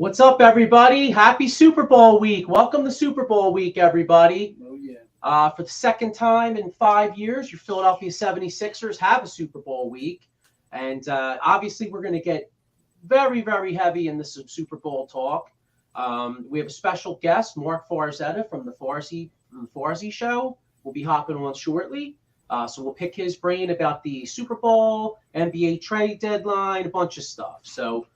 What's up, everybody? Happy Super Bowl week. Welcome to Super Bowl week, everybody. Oh, yeah. For the second time in 5 years, your Philadelphia 76ers have a Super Bowl week. And obviously, we're going to get very, very heavy in the Super Bowl talk. We have a special guest, Marc Farzetta from the Farzy Show. We'll be hopping on shortly. So we'll pick his brain about the Super Bowl, NBA trade deadline, a bunch of stuff. So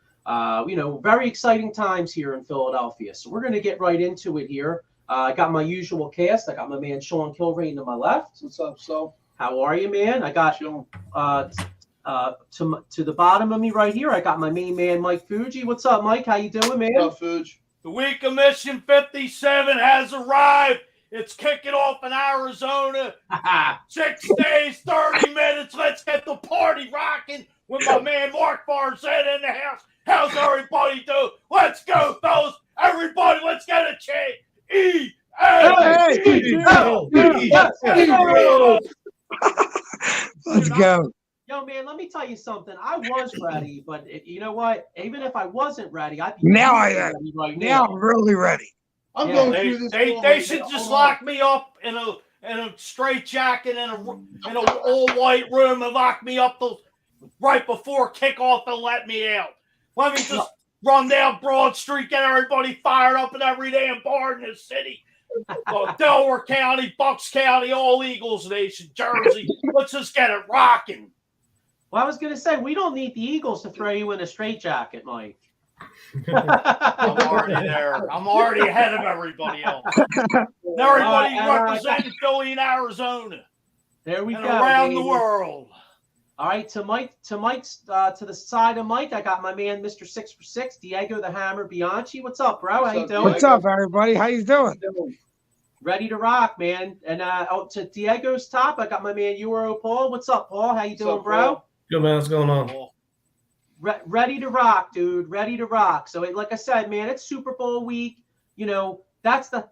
very exciting times here in Philadelphia. So we're going to get right into it here. I got my usual cast. I got my man Sean Kilrain to my left. What's up, so? How are you, man? I got Sean. To the bottom of me right here, I got my main man Mike Fuji. What's up, Mike? How you doing, man? What's up, Fuji? The week of Mission 57 has arrived. It's kicking off in Arizona. 6 days, 30 minutes. Let's get the party rocking with my man Marc Farzetta in the house. How's everybody doing? Let's go, fellas. Everybody, let's get a chant. Let's go. Yo, man, let me tell you something. I was ready, but you know what? Even if I wasn't ready, I'd be Now ready right now. I'm really ready. I'm Yeah, going through this. They should just lock me up in a straight jacket in an all white room and lock me up right before kickoff and let me out. Let me just run down Broad Street, get everybody fired up in every damn bar in the city. Delaware County, Bucks County, all Eagles Nation, Jersey. Let's just get it rocking. Well, I was going to say, we don't need the Eagles to throw you in a straitjacket, Mike. I'm already there. I'm already ahead of everybody else. Everybody representing Philly and Arizona. There we and go. around baby. the world. All right, to the side of Mike, I got my man, Mr. 6 for 6, Diego the Hammer Bianchi. What's up, bro? How you doing? What's up, everybody? How you doing? Ready to rock, man. And to Diego's top, I got my man Euro Paul. What's up, Paul? How you doing, up, bro? Good, man. What's going on? Ready to rock, dude. Ready to rock. So, like I said, man, it's Super Bowl week. You know, that's the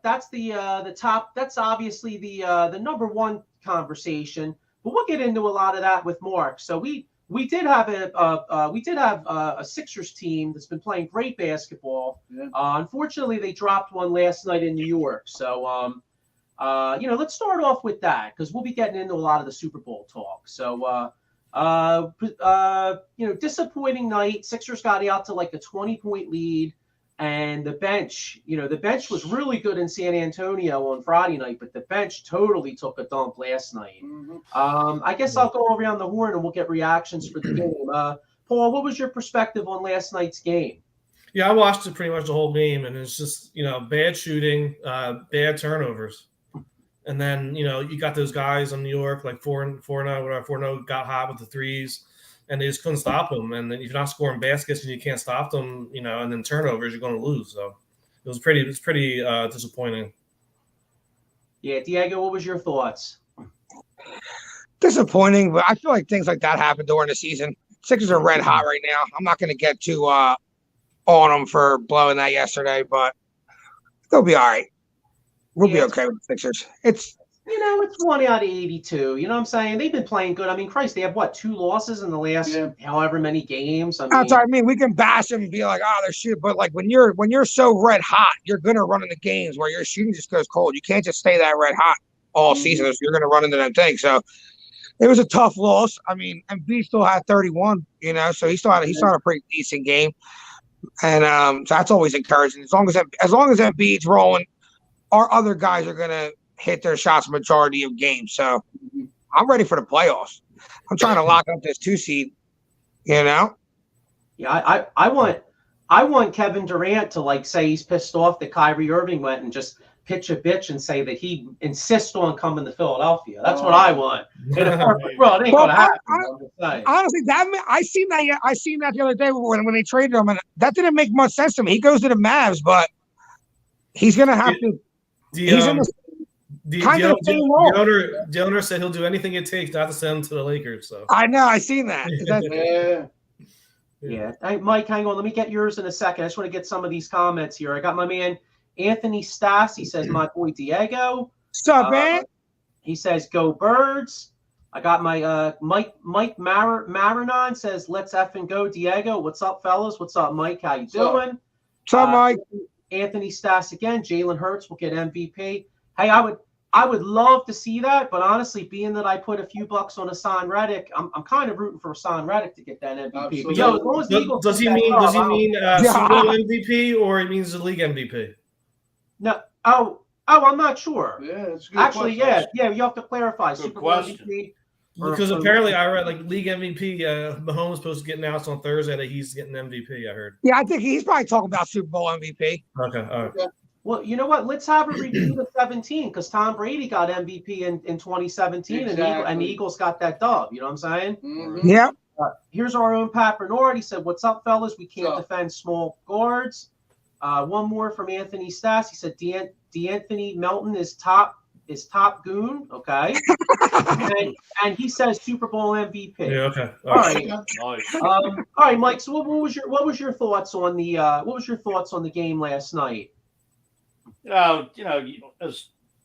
top. That's obviously the number one conversation. But we'll get into a lot of that with Marc. So we did have a Sixers team that's been playing great basketball. Yeah. Unfortunately, they dropped one last night in New York. So let's start off with that because we'll be getting into a lot of the Super Bowl talk. So disappointing night. Sixers got out to like a 20-point lead. And the bench was really good in San Antonio on Friday night, but the bench totally took a dump last night. Mm-hmm. I guess I'll go around the horn and we'll get reactions for the game. Paul, what was your perspective on last night's game? Yeah, I watched it pretty much the whole game, and it's just, bad shooting, bad turnovers. And then, you got those guys in New York, like 4-0, got hot with the threes. And they just couldn't stop them. And then if you're not scoring baskets and you can't stop them, and then turnovers, you're going to lose. So it was pretty disappointing. Yeah, Diego, what was your thoughts? Disappointing, but I feel like things like that happen during the season. Sixers are red hot right now. I'm not going to get too on them for blowing that yesterday, but they'll be all right. We'll be okay with the Sixers. It's 1 out of 82. You know what I'm saying? They've been playing good. I mean, Christ, they have 2 losses in the last however many games. That's what I mean. We can bash them and be like, oh, they're shooting, but like when you're so red hot, you're gonna run into games where your shooting just goes cold. You can't just stay that red hot all season. So you're gonna run into them things. So it was a tough loss. I mean, Embiid still had 31. So he still had a pretty decent game, and so that's always encouraging. As long as Embiid's rolling, our other guys are gonna hit their shots majority of games. So I'm ready for the playoffs. I'm trying to lock up this 2 seed, Yeah, I want Kevin Durant to say he's pissed off that Kyrie Irving went and just pitch a bitch and say that he insists on coming to Philadelphia. That's what I want. In a perfect world, it ain't gonna happen. Honestly, I seen that the other day when they traded him, and that didn't make much sense to me. He goes to the Mavs, but he's gonna have to. The owner said he'll do anything it takes not to send him to the Lakers. So I know, I seen that. Yeah. Hey, Mike, hang on. Let me get yours in a second. I just want to get some of these comments here. I got my man Anthony Stas. He says, my boy Diego. What's up, man? He says, go Birds. I got my Mike Marinon says, let's effing go, Diego. What's up, fellas? What's up, Mike? How you doing? What's up, Mike? Anthony Stas again. Jalen Hurts will get MVP. Hey, I would love to see that, but honestly, being that I put a few bucks on Hassan Reddick, I'm kind of rooting for Hassan Reddick to get that MVP. But yo, as long as the Eagles does he mean Super Bowl MVP or he means the league MVP? No. Oh, I'm not sure. Yeah, it's a good Actually, question. yeah. You have to clarify. Good Super Bowl question. MVP. Because apparently I read like league MVP, Mahomes is supposed to get announced on Thursday that he's getting MVP. I heard. Yeah, I think he's probably talking about Super Bowl MVP. Okay, all right. Well, you know what? Let's have a repeat of 17 because Tom Brady got MVP in 2017 and the Eagles got that dub. You know what I'm saying? Mm-hmm. Yeah. Here's our own Pat Bernard. He said, "What's up, fellas? We can't defend small guards." One more from Anthony Stas. He said, "D'Anthony Melton is top goon." Okay, and he says Super Bowl MVP. Yeah. Okay. All right. Nice. All right, Mike. So what was your thoughts on the game last night? As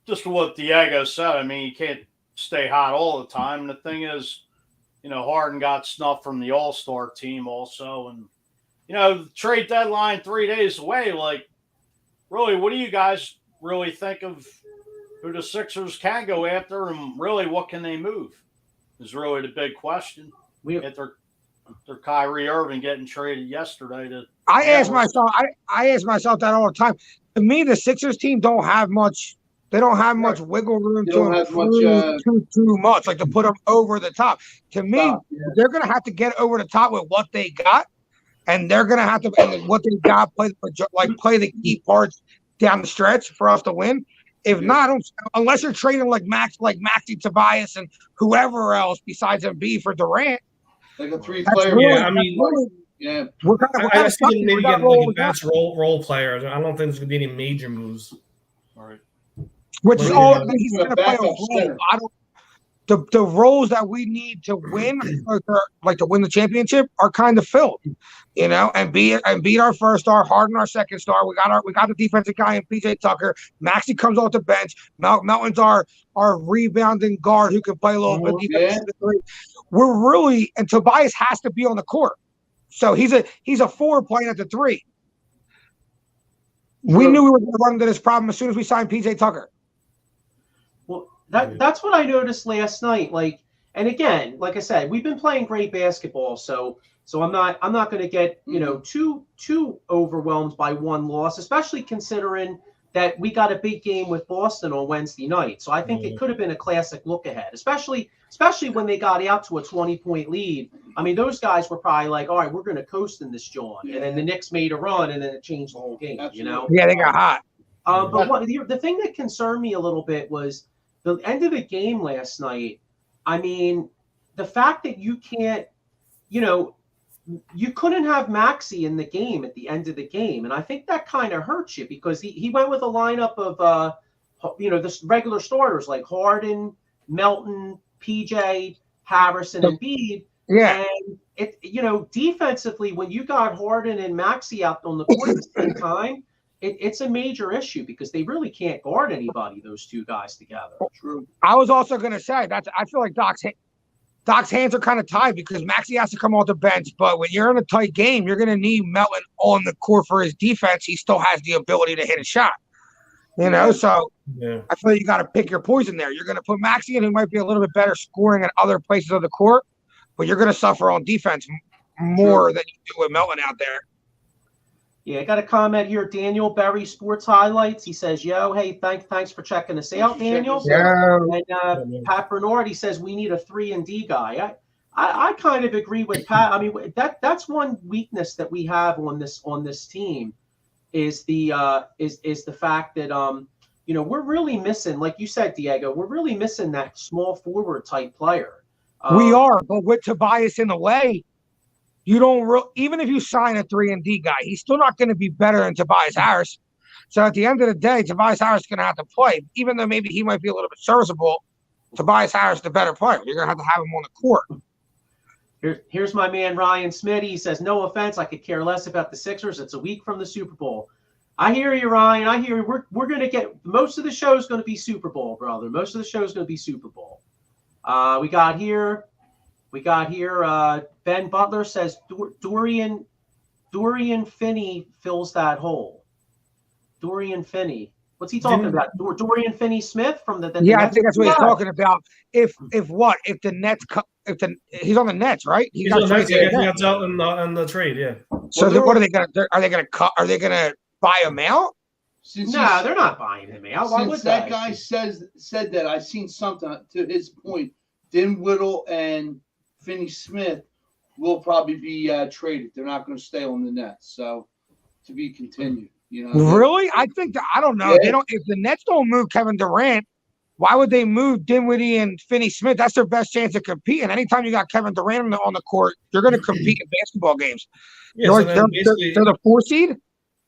just what Diego said, I mean, you can't stay hot all the time. And the thing is, Harden got snuffed from the All-Star team also. And, the trade deadline 3 days away, like, really, what do you guys really think of who the Sixers can go after and really what can they move is really the big question. After Kyrie Irving getting traded yesterday I ask myself that all the time. To me, the Sixers team don't have much. They don't have much wiggle room to improve too much, like to put them over the top. To me, they're going to have to get over the top with what they got, and they're going to have to what they got play the key parts down the stretch for us to win. If not, unless you're trading like Maxey, Tobias, and whoever else besides Embiid for Durant, like a 3-player. Yeah, I mean. Yeah, I see them maybe getting like advanced role players. I don't think there's going to be any major moves. All right. Which is all he's going to play a role. The roles that we need to win, like to win the championship, are kind of filled, and beat our first star, Harden our second star. We got the defensive guy in PJ Tucker. Maxey comes off the bench. Melton's our rebounding guard who can play a little bit defense. We're really, and Tobias has to be on the court. So he's a forward playing at the 3. We knew we were going to run into this problem as soon as we signed PJ Tucker. Well, that's what I noticed last night. And again, like I said, we've been playing great basketball, so I'm not going to get too overwhelmed by one loss, especially considering that we got a big game with Boston on Wednesday night. So I think it could have been a classic look ahead, especially when they got out to a 20-point lead. I mean, those guys were probably like, all right, we're going to coast in this, John. Yeah. And then the Knicks made a run, and then it changed the whole game, Yeah, they got hot. But the thing that concerned me a little bit was the end of the game last night. I mean, the fact that you can't, you couldn't have Maxey in the game at the end of the game. And I think that kind of hurts you because he went with a lineup of, the regular starters like Harden, Melton, PJ, Harrison, and Embiid. Yeah. And defensively, when you got Harden and Maxey out on the court at the same time, it's a major issue because they really can't guard anybody, those two guys together. True. I was also going to say I feel like Doc's hands are kind of tied because Maxey has to come off the bench, but when you're in a tight game, you're going to need Melton on the court for his defense. He still has the ability to hit a shot, So I feel like you got to pick your poison there. You're going to put Maxey in, who might be a little bit better scoring at other places of the court, but you're going to suffer on defense more than you do with Melton out there. Yeah, I got a comment here. Daniel Berry Sports Highlights. He says, "Yo, hey, thanks for checking us out, Daniel." Yeah. And Pat Bernard, he says we need a 3-and-D guy. I kind of agree with Pat. I mean, that's one weakness that we have on this team is the fact that we're really missing, like you said, Diego, we're really missing that small forward type player. We are, but with Tobias in the way. You don't even if you sign a 3-and-D guy, he's still not going to be better than Tobias Harris. So at the end of the day, Tobias Harris is going to have to play, even though maybe he might be a little bit serviceable. Tobias Harris, the better player. You're going to have him on the court. Here's my man Ryan Smitty. He says, "No offense, I could care less about the Sixers. It's a week from the Super Bowl." I hear you, Ryan. I hear you. We're going to get most of the show is going to be Super Bowl, brother. Most of the show is going to be Super Bowl. We got here. Ben Butler says Dorian Dorian Finney fills that hole. Dorian Finney. What's he talking about? Dorian Finney-Smith from the Yeah, I Nets? think that's what he's talking about. If the Nets he's on the Nets, right? He's on the Nets. He got out in the trade. Yeah. So what are they gonna? Are they gonna cut? Are they gonna buy him out? No, they're not buying him out. Why would that guy said that, I've seen something to his point. Dinwiddie and Finney-Smith will probably be traded. They're not going to stay on the Nets. So to be continued. You know. Really? I think I don't know. Yeah. They don't. If the Nets don't move Kevin Durant, why would they move Dinwiddie and Finney-Smith? That's their best chance to compete. And anytime you got Kevin Durant on the court, you're going to compete in basketball games. Yeah, so they're the 4 seed.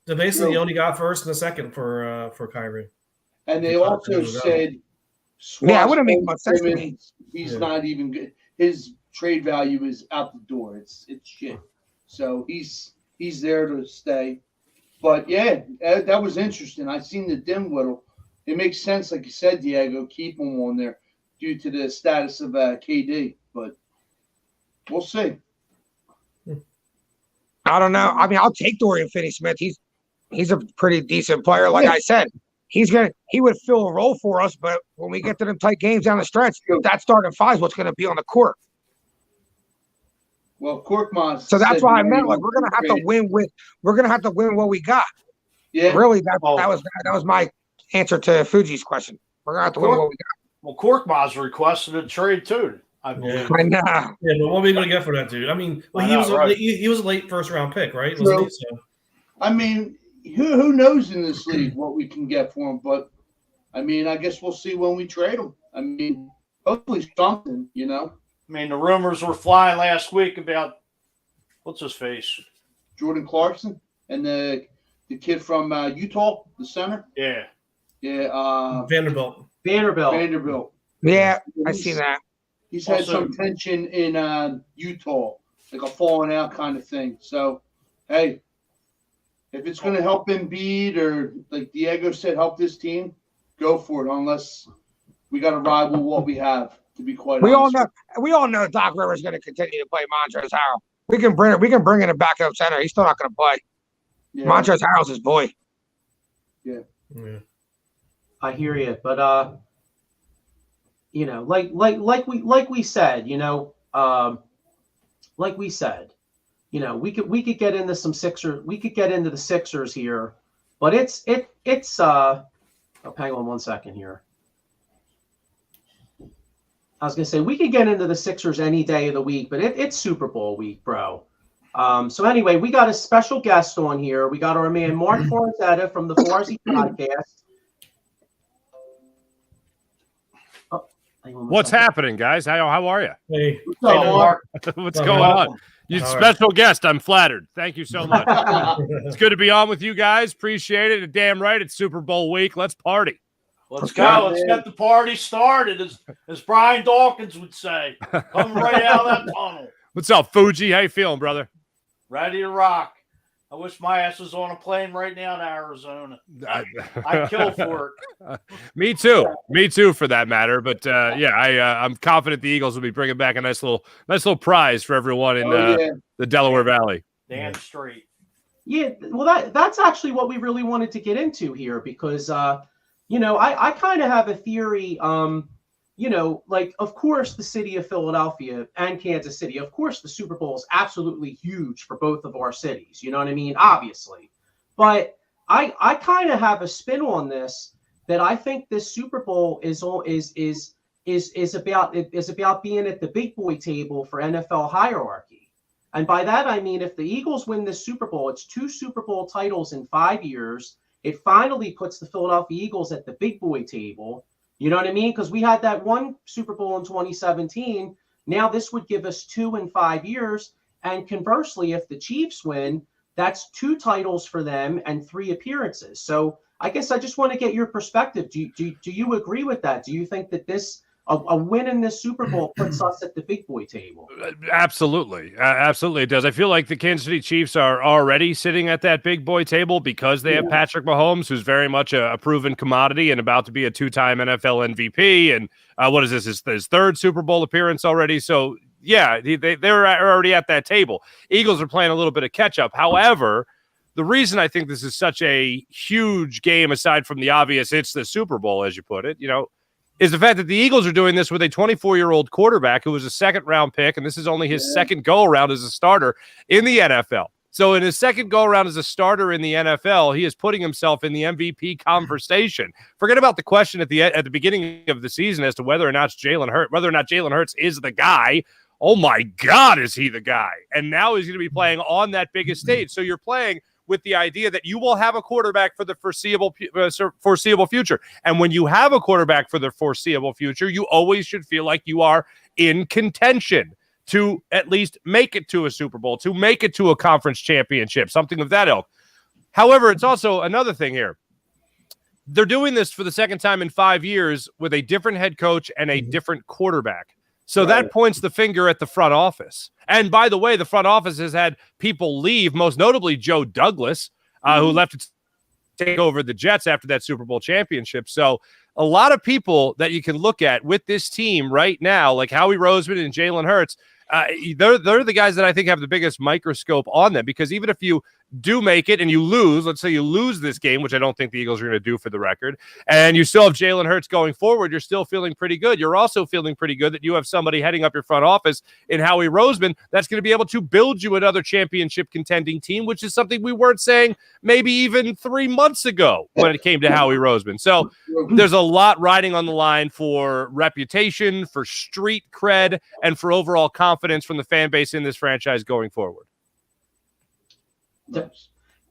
So basically, you only got first and a second for Kyrie. And they also said, yeah, it wouldn't make much sense to me. He's not even good. His trade value is out the door. It's shit. So he's there to stay. But yeah, that was interesting. I seen the Dinwiddie. It makes sense, like you said, Diego, keep him on there due to the status of KD. But we'll see. I don't know. I mean, I'll take Dorian Finney-Smith. He's a pretty decent player. Like I said, he would fill a role for us. But when we get to them tight games down the stretch, that starting five is what's going to be on the court. Well, Korkmaz. So that's why I meant like we're going to have to win what we got. Yeah. Really, that was my answer to Fuji's question. We're going to have to win what we got. Well, Korkmaz requested a trade too. I know. Yeah, but what are we going to get for that dude? I mean, he was a late first round pick, right? Wasn't he? So. I mean, who knows in this league what we can get for him? But I mean, I guess we'll see when we trade him. I mean, hopefully something, you know. I mean, the rumors were flying last week about what's his face, Jordan Clarkson and the kid from Utah, the center. Yeah. Vanderbilt. Yeah, I see that. He's had some tension in Utah, like a falling out kind of thing. So, hey, if it's going to help Embiid or, like Diego said, help this team, go for it. Unless we got to ride with what we have. To be quite honest, we all know Doc Rivers is going to continue to play Montrezl Harrell. We can bring in a backup center. He's still not going to play. Yeah. Montrezl Harrell's his boy. Yeah. I hear you, but you know, like we said, you know, we could get into some Sixers. We could get into the Sixers here, but it's hang on one second here. I was going to say, we could get into the Sixers any day of the week, but it's Super Bowl week, bro. So anyway, we got a special guest on here. We got our man, Marc Farzetta from the Farzy podcast. What's happening, guys? How are you? Hey, Mark. What's going on? You special guest. I'm flattered. Thank you so much. It's good to be on with you guys. Appreciate it. Damn right. It's Super Bowl week. Let's party. Let's go. Let's get the party started, as Brian Dawkins would say. Come right out of that tunnel. What's up, Fuji? How you feeling, brother? Ready to rock. I wish my ass was on a plane right now to Arizona. I'd kill for it. Me too, for that matter. But I'm confident the Eagles will be bringing back a nice little prize for everyone in the Delaware Valley. Damn straight. Yeah, well, that's actually what we really wanted to get into here because. You know, I kind of have a theory, you know, like, of course, the city of Philadelphia and Kansas City, of course, the Super Bowl is absolutely huge for both of our cities. You know what I mean? Obviously. But I kind of have a spin on this that I think this Super Bowl is about being at the big boy table for NFL hierarchy. And by that, I mean, if the Eagles win this Super Bowl, it's 2 Super Bowl titles in 5 years. It finally puts the Philadelphia Eagles at the big boy table. You know what I mean? Because we had that one Super Bowl in 2017. Now this would give us 2 in 5 years. And conversely, if the Chiefs win, that's 2 titles for them and 3 appearances. So I guess I just want to get your perspective. Do you agree with that? Do you think that a win in this Super Bowl puts us at the big boy table? Absolutely. Absolutely it does. I feel like the Kansas City Chiefs are already sitting at that big boy table because they have Patrick Mahomes, who's very much a proven commodity and about to be a 2-time NFL MVP. And what is this? His 3rd Super Bowl appearance already. So they're already at that table. Eagles are playing a little bit of catch up. However, the reason I think this is such a huge game, aside from the obvious, it's the Super Bowl, as you put it, is the fact that the Eagles are doing this with a 24-year-old quarterback who was a second-round pick, and this is only his second go-around as a starter in the NFL. So in his second go-around as a starter in the NFL, he is putting himself in the MVP conversation. Forget about the question at the beginning of the season as to whether or not Jalen Hurts is the guy. Oh, my God, is he the guy? And now he's going to be playing on that biggest stage. So you're playing with the idea that you will have a quarterback for the foreseeable future. And when you have a quarterback for the foreseeable future, you always should feel like you are in contention to at least make it to a Super Bowl, to make it to a conference championship, something of that ilk. However, it's also another thing here. They're doing this for the second time in 5 years with a different head coach and a different quarterback. So that points the finger at the front office. And by the way, the front office has had people leave, most notably Joe Douglas, who left to take over the Jets after that Super Bowl championship. So a lot of people that you can look at with this team right now, like Howie Roseman and Jalen Hurts, they're the guys that I think have the biggest microscope on them, because even if you do make it and you lose, let's say you lose this game, which I don't think the Eagles are going to do for the record, and you still have Jalen Hurts going forward, you're still feeling pretty good. You're also feeling pretty good that you have somebody heading up your front office in Howie Roseman that's going to be able to build you another championship contending team, which is something we weren't saying maybe even 3 months ago when it came to Howie Roseman. So there's a lot riding on the line for reputation, for street cred, and for overall confidence from the fan base in this franchise going forward.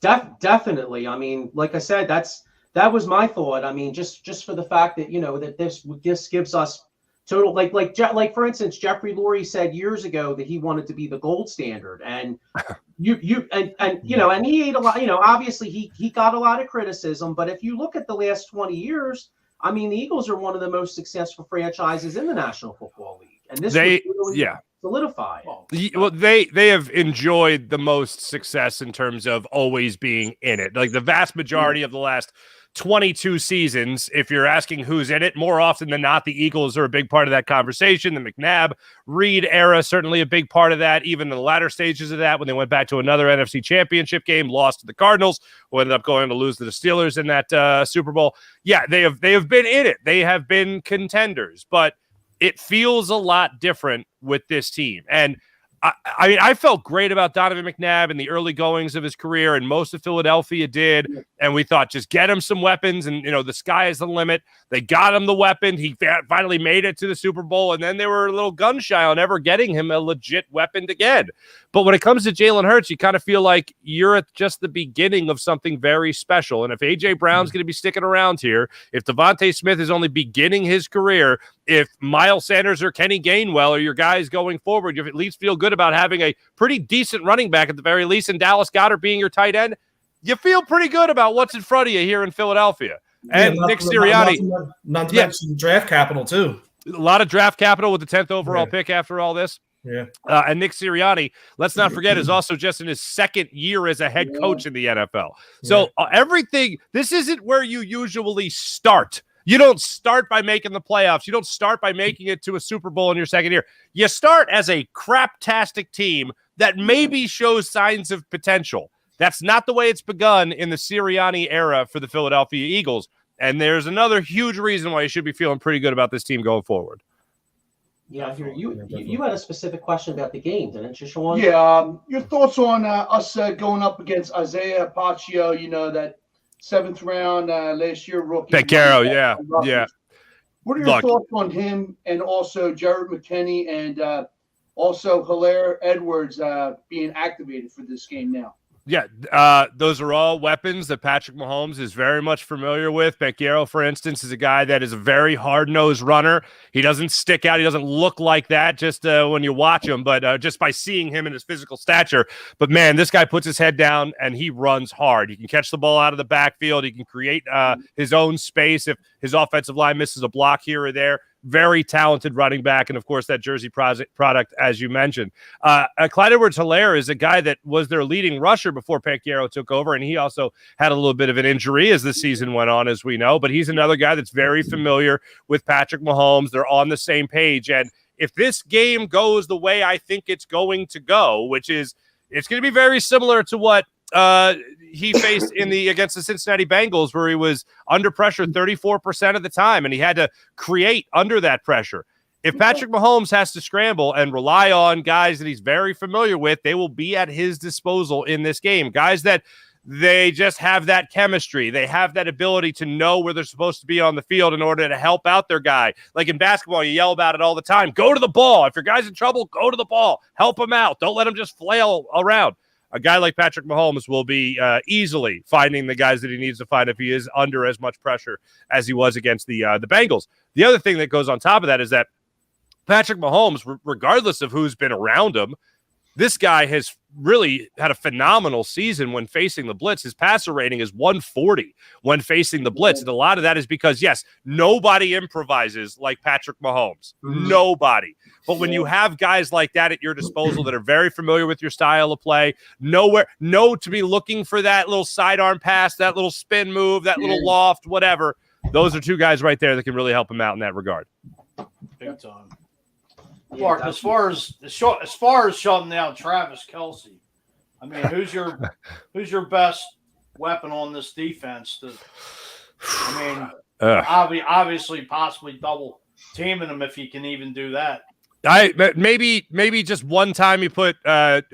Definitely. I mean, like I said, that was my thought. I mean, just for the fact that that this gives us total, like for instance, Jeffrey Lurie said years ago that he wanted to be the gold standard, and and he ate a lot. Obviously he got a lot of criticism, but if you look at the last 20 years, I mean, the Eagles are one of the most successful franchises in the National Football League, and this solidify it. Well, they have enjoyed the most success in terms of always being in it. Like the vast majority of the last 22 seasons, if you're asking who's in it, more often than not, the Eagles are a big part of that conversation. The McNabb, Reed era, certainly a big part of that, even in the latter stages of that, when they went back to another NFC championship game, lost to the Cardinals, who ended up going to lose to the Steelers in that Super Bowl. Yeah, they have been in it. They have been contenders, but it feels a lot different with this team. And I mean, I felt great about Donovan McNabb in the early goings of his career, and most of Philadelphia did. And we thought, just get him some weapons, and the sky is the limit. They got him the weapon. He finally made it to the Super Bowl, and then they were a little gun shy on ever getting him a legit weapon again. But when it comes to Jalen Hurts, you kind of feel like you're at just the beginning of something very special. And if A.J. Brown's going to be sticking around here, if Devontae Smith is only beginning his career, if Miles Sanders or Kenny Gainwell are your guys going forward, you at least feel good about having a pretty decent running back at the very least, and Dallas Goedert being your tight end, you feel pretty good about what's in front of you here in Philadelphia. And Nick Sirianni. Not to mention draft capital, too. A lot of draft capital with the 10th overall pick after all this. Yeah. And Nick Sirianni, let's not forget, is also just in his second year as a head coach in the NFL. So everything, this isn't where you usually start. You don't start by making the playoffs. You don't start by making it to a Super Bowl in your second year. You start as a craptastic team that maybe shows signs of potential. That's not the way it's begun in the Sirianni era for the Philadelphia Eagles. And there's another huge reason why you should be feeling pretty good about this team going forward. Yeah, I hear you had a specific question about the game, didn't you, Sean? Yeah, your thoughts on us going up against Isaiah Pacheco, that 7th round last year rookie. Beccaro, yeah. What are your thoughts on him, and also Jared McKinney, and also Hilaire Edwards being activated for this game now? Yeah, those are all weapons that Patrick Mahomes is very much familiar with. Beccaro, for instance, is a guy that is a very hard-nosed runner. He doesn't stick out. He doesn't look like that just when you watch him, but just by seeing him and his physical stature. But, man, this guy puts his head down, and he runs hard. He can catch the ball out of the backfield. He can create his own space if his offensive line misses a block here or there. Very talented running back, and, of course, that Jersey product, as you mentioned. Clyde Edwards-Hilaire is a guy that was their leading rusher before Beccaro took over, and he also had a little bit of an injury as the season went on, as we know. But he's another guy that's very familiar with Patrick Mahomes. They're on the same page, and if this game goes the way I think it's going to go, which is it's going to be very similar to what he faced against the Cincinnati Bengals, where he was under pressure 34% of the time, and he had to create under that pressure. If Patrick Mahomes has to scramble and rely on guys that he's very familiar with, they will be at his disposal in this game. Guys that they just have that chemistry. They have that ability to know where they're supposed to be on the field in order to help out their guy. Like in basketball, you yell about it all the time. Go to the ball. If your guy's in trouble, go to the ball. Help him out. Don't let him just flail around. A guy like Patrick Mahomes will be easily finding the guys that he needs to find if he is under as much pressure as he was against the Bengals. The other thing that goes on top of that is that Patrick Mahomes, regardless of who's been around him, this guy has really had a phenomenal season when facing the blitz. His passer rating is 140 when facing the blitz. And a lot of that is because, yes, nobody improvises like Patrick Mahomes. Nobody. But when you have guys like that at your disposal that are very familiar with your style of play, know to be looking for that little sidearm pass, that little spin move, that little loft, whatever, those are two guys right there that can really help him out in that regard. Big time. Mark, as far as shutting down Travis Kelce, I mean, who's your best weapon on this defense? Obviously, possibly double teaming him if he can even do that. Maybe just one time you put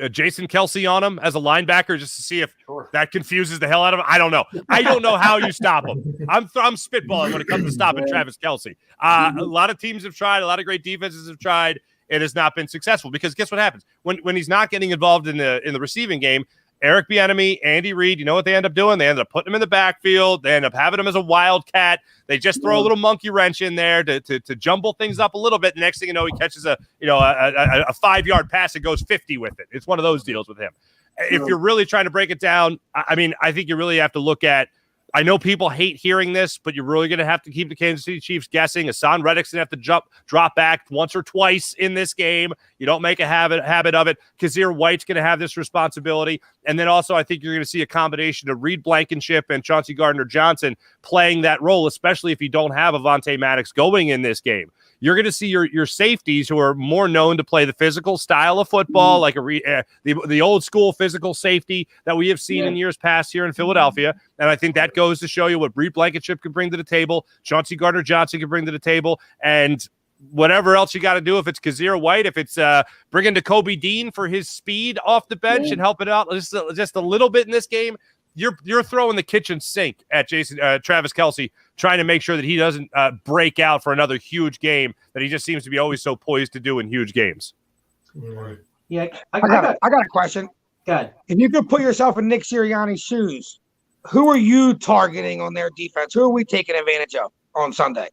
Jason Kelce on him as a linebacker just to see if that confuses the hell out of him. I don't know. I don't know how you stop him. I'm spitballing when it comes to stopping Travis Kelce. A lot of teams have tried. A lot of great defenses have tried. It has not been successful because guess what happens when he's not getting involved in the receiving game. Eric Bieniemy, Andy Reid, you know what they end up doing? They end up putting him in the backfield. They end up having him as a wildcat. They just throw a little monkey wrench in there to jumble things up a little bit. Next thing you know, he catches a 5-yard pass and goes 50 with it. It's one of those deals with him. If you're really trying to break it down, I mean, I think you really have to look at. I know people hate hearing this, but you're really going to have to keep the Kansas City Chiefs guessing. Hassan Reddick's going to have to drop back once or twice in this game. You don't make a habit of it. Kazir White's going to have this responsibility. And then also I think you're going to see a combination of Reed Blankenship and Chauncey Gardner-Johnson playing that role, especially if you don't have Avonte Maddox going in this game. You're going to see your safeties who are more known to play the physical style of football, like the old school physical safety that we have seen in years past here in Philadelphia. And I think that goes to show you what Reed Blankenship can bring to the table, Chauncey Gardner-Johnson can bring to the table, and whatever else you got to do, if it's Kazir White, if it's bringing Kobe Dean for his speed off the bench and helping out just a little bit in this game, you're throwing the kitchen sink at Travis Kelce, trying to make sure that he doesn't break out for another huge game that he just seems to be always so poised to do in huge games. Yeah, I got a question. Good. If you could put yourself in Nick Sirianni's shoes, who are you targeting on their defense? Who are we taking advantage of on Sunday?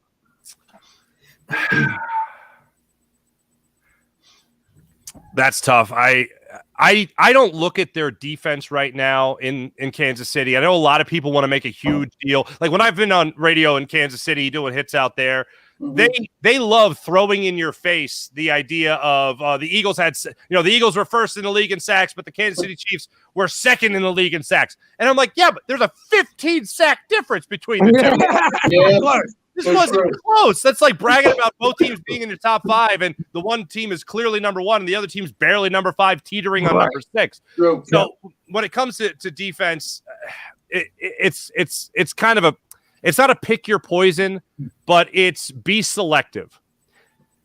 That's tough. I don't look at their defense right now in Kansas City. I know a lot of people want to make a huge deal. Like when I've been on radio in Kansas City doing hits out there, they love throwing in your face the idea of the Eagles the Eagles were first in the league in sacks, but the Kansas City Chiefs were second in the league in sacks. And I'm like, yeah, but there's a 15 sack difference between the two. This wasn't close. That's like bragging about both teams being in the top 5, and the one team is clearly number 1, and the other team's barely number 5, teetering on number 6. So when it comes to defense, it's kind of it's not a pick your poison, but it's be selective.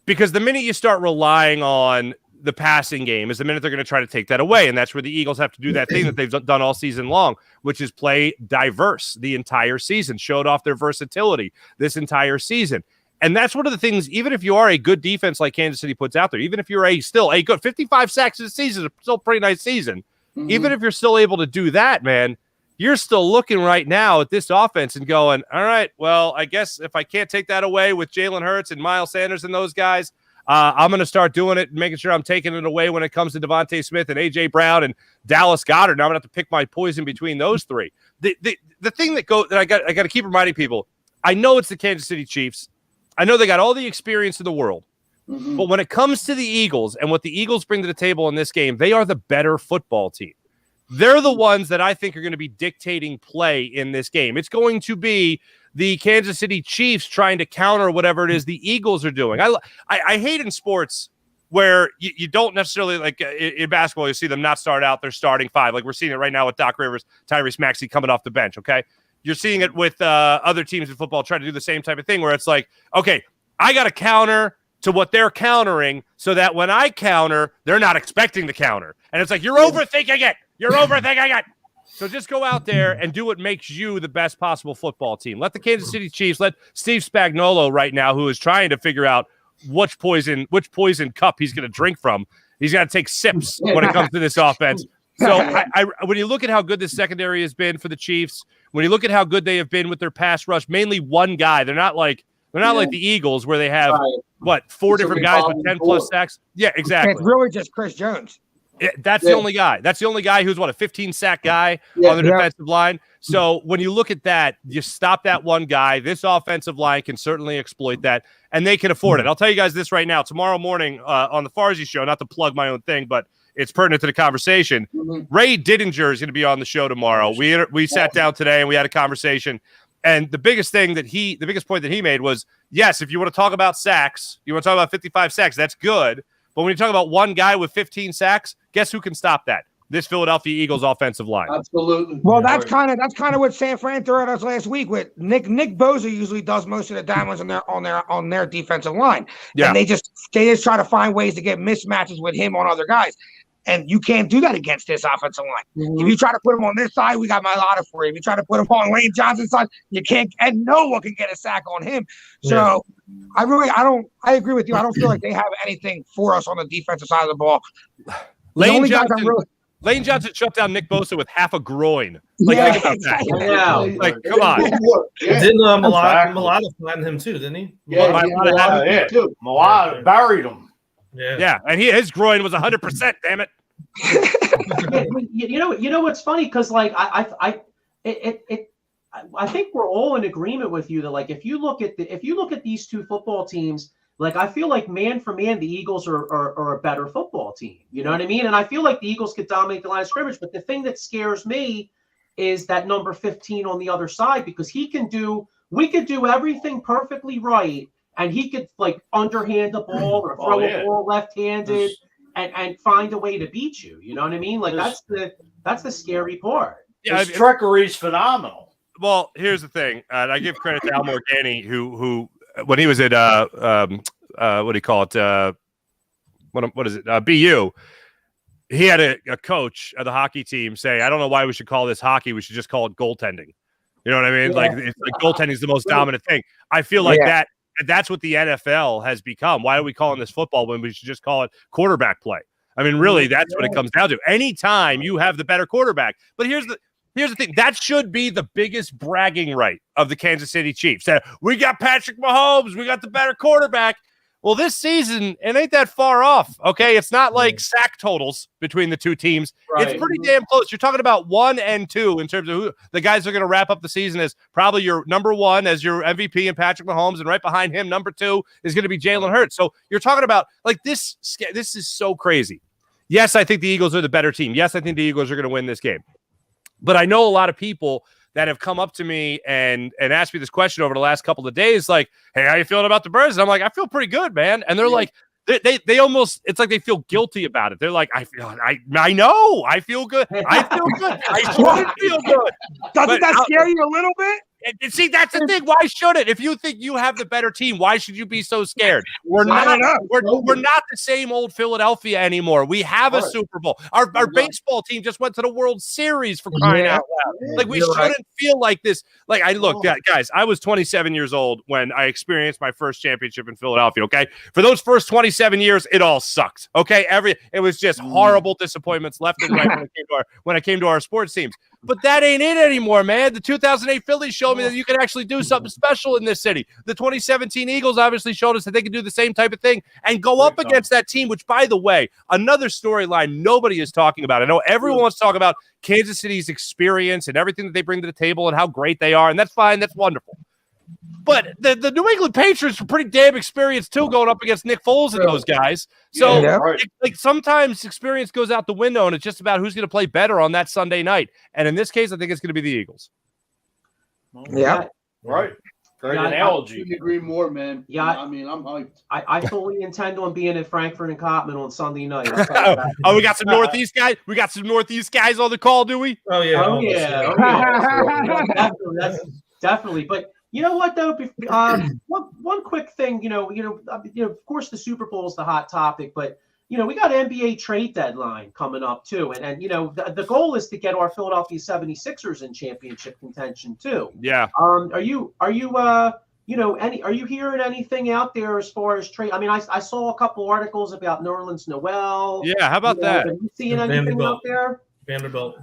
Because the minute you start relying on the passing game is the minute they're going to try to take that away. And that's where the Eagles have to do that thing that they've done all season long, which is play diverse the entire season, showed off their versatility this entire season. And that's one of the things, even if you are a good defense like Kansas City puts out there, even if you're still a good 55 sacks this season, still a pretty nice season. Even if you're still able to do that, man, you're still looking right now at this offense and going, all right, well, I guess if I can't take that away with Jalen Hurts and Miles Sanders and those guys, I'm going to start doing it and making sure I'm taking it away when it comes to Devontae Smith and A.J. Brown and Dallas Goedert. Now I'm going to have to pick my poison between those three. The thing that I got to keep reminding people, I know it's the Kansas City Chiefs. I know they got all the experience in the world. But when it comes to the Eagles and what the Eagles bring to the table in this game, they are the better football team. They're the ones that I think are going to be dictating play in this game. It's going to be the Kansas City Chiefs trying to counter whatever it is the Eagles are doing. I hate in sports where you don't necessarily, like in basketball, you see them not start out, they're starting five. Like we're seeing it right now with Doc Rivers, Tyrese Maxey coming off the bench, okay? You're seeing it with other teams in football trying to do the same type of thing where it's like, okay, I got to counter to what they're countering so that when I counter, they're not expecting the counter. And it's like, you're overthinking it. You're overthinking it. So just go out there and do what makes you the best possible football team. Let the Kansas City Chiefs, let Steve Spagnuolo right now, who is trying to figure out which poison cup he's going to drink from. He's got to take sips when it comes to this offense. So when you look at how good this secondary has been for the Chiefs, when you look at how good they have been with their pass rush, mainly one guy. They're not like the Eagles where they have four different guys with 10+ sacks. Yeah, exactly. It's really just Chris Jones. That's the only guy. That's the only guy who's a 15-sack guy on the defensive line. So when you look at that, you stop that one guy. This offensive line can certainly exploit that, and they can afford it. I'll tell you guys this right now. Tomorrow morning on the Farzy show, not to plug my own thing, but it's pertinent to the conversation. Ray Didinger is going to be on the show tomorrow. We sat down today and we had a conversation. And the biggest point that he made was, yes, if you want to talk about sacks, you want to talk about 55 sacks, that's good. But when you talk about one guy with 15 sacks, guess who can stop that? This Philadelphia Eagles offensive line. Absolutely. Well, that's kind of what San Fran threw at us last week with Nick Bosa usually does most of the damage on their defensive line. Yeah. And they just try to find ways to get mismatches with him on other guys. And you can't do that against this offensive line. If you try to put him on this side, we got Mailata for you. If you try to put him on Lane Johnson's side, you can't, and no one can get a sack on him. So I agree with you. I don't feel like they have anything for us on the defensive side of the ball. Lane Johnson shut down Nick Bosa with half a groin. Think about that. Yeah. Come on. Didn't Mailata flatten him too, didn't he? Yeah, Mailata buried him. Yeah, and his groin was 100%. Damn it! You know what's funny? Because I think we're all in agreement with you that if you look at these two football teams, I feel like man for man, the Eagles are a better football team. You know what I mean? And I feel like the Eagles could dominate the line of scrimmage. But the thing that scares me is that number 15 on the other side, because we could do everything perfectly right. And he could underhand the ball or throw a ball left-handed and find a way to beat you. You know what I mean? That's the scary part. Yeah, his trickery is phenomenal. Well, here's the thing, and I give credit to Al Morgani, who when he was at what do you call it? What is it? BU. He had a coach of the hockey team say, "I don't know why we should call this hockey. We should just call it goaltending." You know what I mean? It's goaltending is the most dominant thing. I feel like that. That's what the NFL has become. Why are we calling this football when we should just call it quarterback play? I mean, really, that's what it comes down to. Anytime you have the better quarterback. But here's the thing. That should be the biggest bragging right of the Kansas City Chiefs. We got Patrick Mahomes. We got the better quarterback. Well, this season, it ain't that far off, okay? It's not like sack totals between the two teams. Right. It's pretty damn close. You're talking about 1 and 2 in terms of who the guys are going to wrap up the season as probably your number 1 as your MVP and Patrick Mahomes, and right behind him, number 2 is going to be Jalen Hurts. So you're talking about this is so crazy. Yes, I think the Eagles are the better team. Yes, I think the Eagles are going to win this game. But I know a lot of people that have come up to me and asked me this question over the last couple of days, hey, how you feeling about the Birds? And I'm like, I feel pretty good, man. And they're like, they almost, it's like they feel guilty about it. They're like, I know, I feel good. I feel good. I should feel good. Doesn't that scare you a little bit? And see, that's the thing. Why should it? If you think you have the better team, why should you be so scared? We're not the same old Philadelphia anymore. We have a Super Bowl. Our baseball team just went to the World Series, for crying out loud. We shouldn't feel like this. Guys, I was 27 years old when I experienced my first championship in Philadelphia, okay? For those first 27 years, it all sucked, okay? It was just horrible disappointments left and right when it came to our sports teams. But that ain't it anymore, man. The 2008 Phillies showed me that you can actually do something special in this city. The 2017 Eagles obviously showed us that they can do the same type of thing and go up against that team, which, by the way, another storyline nobody is talking about. I know everyone wants to talk about Kansas City's experience and everything that they bring to the table and how great they are, and that's fine. That's wonderful. But the New England Patriots were pretty damn experienced, too, going up against Nick Foles and those guys. So, sometimes experience goes out the window, and it's just about who's going to play better on that Sunday night. And in this case, I think it's going to be the Eagles. Yeah. Right. Great Yeah, analogy. Couldn't agree more, man. Yeah, I mean, I'm hyped. I fully intend on being in Frankfurt and Kottman on Sunday night. I'll tell you that. Oh, we got some Northeast guys. We got some Northeast guys on the call, do we? Oh yeah. Oh almost, yeah, oh yeah, definitely. That's definitely. But you know what though? One quick thing. Of course, the Super Bowl is the hot topic, but we got NBA trade deadline coming up too, and the goal is to get our Philadelphia 76ers in championship contention too. Yeah. Are you are you hearing anything out there as far as trade? I mean, I saw a couple articles about Nerlens Noel. Yeah. How about that? Are you seeing anything out there? Vanderbilt.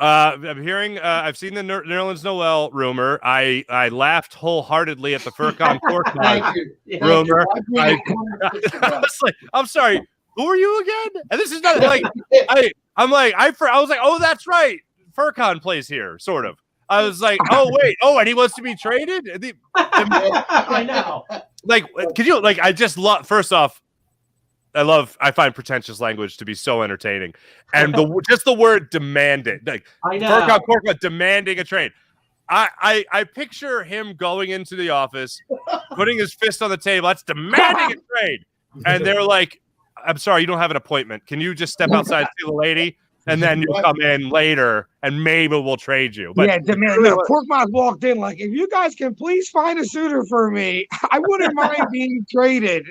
I'm hearing. I've seen the Nerlens Noel rumor. I laughed wholeheartedly at the Furcon Cork Thank you. rumor. I I was like, I'm sorry. Who are you again? And this is not like I was like, oh, that's right. Furcon plays here, sort of. I was like, oh wait, and he wants to be traded. I know. Like, could you like? I just love. First off, I find pretentious language to be so entertaining, and just the word demanded. Like, I know. Furcon Cork demanding a trade. I picture him going into the office, putting his fist on the table. That's demanding a trade, and they're like, I'm sorry, you don't have an appointment. Can you just step outside and see the lady? And then you'll come in later and maybe we'll trade you. But yeah, no, Corkmouth walked in like, if you guys can please find a suitor for me, I wouldn't mind being traded.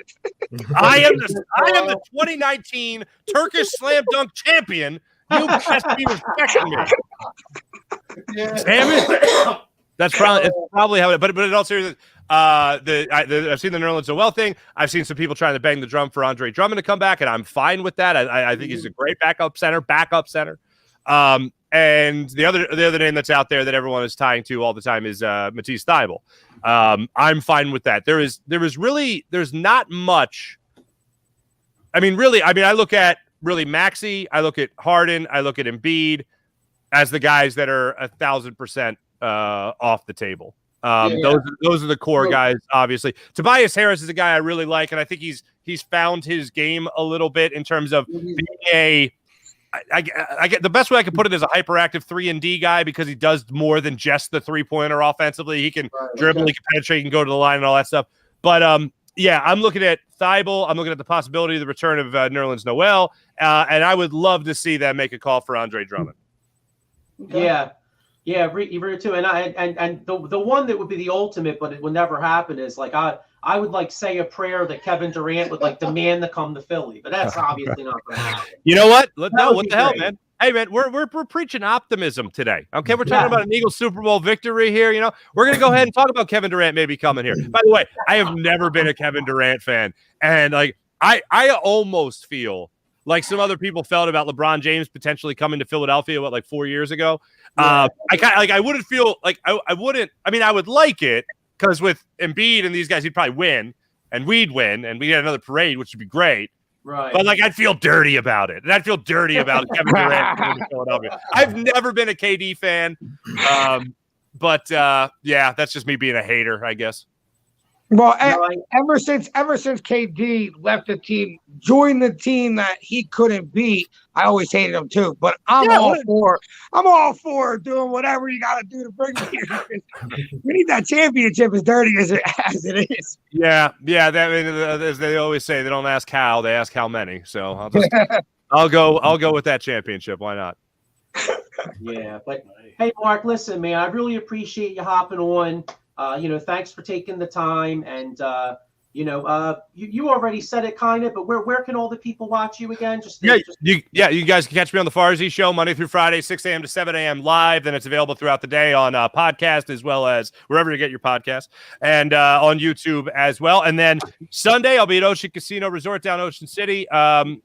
I am the 2019 Turkish slam dunk champion. You best be respecting me. Yeah. Damn it. It's probably how it. But in all seriousness, I've seen the Nerlens Noel thing. I've seen some people trying to bang the drum for Andre Drummond to come back, and I'm fine with that. I think he's a great backup center. And the other name that's out there that everyone is tying to all the time is Matisse Thybulle. I'm fine with that. There's not much. I look at really Maxey. I look at Harden. I look at Embiid as the guys that are 1,000% off the table. Those are the core guys, obviously. Tobias Harris is a guy I really like, and I think he's found his game a little bit in terms of being I get the best way I can put it is a hyperactive 3-and-D guy because he does more than just the 3-pointer offensively. He can dribble, he can penetrate, he can go to the line and all that stuff. But I'm looking at Thybulle. I'm looking at the possibility of the return of Nerlens Noel, and I would love to see them make a call for Andre Drummond. Yeah. Yeah, you too, and the one that would be the ultimate, but it would never happen is like I would like say a prayer that Kevin Durant would like demand to come to Philly, but that's obviously not going to happen. You know what? What the hell, great. man? Hey, man, we're preaching optimism today. Okay, we're talking about an Eagles Super Bowl victory here. We're gonna go ahead and talk about Kevin Durant maybe coming here. By the way, I have never been a Kevin Durant fan, and like I almost feel like some other people felt about LeBron James potentially coming to Philadelphia, 4 years ago. Yeah. I wouldn't feel like I wouldn't. I mean, I would like it because with Embiid and these guys, he'd probably win, and we'd win, and we get another parade, which would be great. Right. But I'd feel dirty about it, and I'd feel dirty about Kevin Durant coming to Philadelphia. I've never been a KD fan, but that's just me being a hater, I guess. Well, ever since KD left the team, joined the team that he couldn't beat, I always hated him too. But I'm all for doing whatever you got to do to bring me here. We need that championship as dirty as it is. Yeah. As they always say, they don't ask how, they ask how many. So I'll go with that championship. Why not? Yeah, but hey, Mark, listen, man, I really appreciate you hopping on. Thanks for taking the time, and you already said it kind of, but where can all the people watch you again? You guys can catch me on the Farzy Show Monday through Friday, 6 a.m. to 7 a.m. live. Then it's available throughout the day on podcast as well as wherever you get your podcast, and on YouTube as well. And then Sunday I'll be at Ocean Casino Resort down Ocean City, down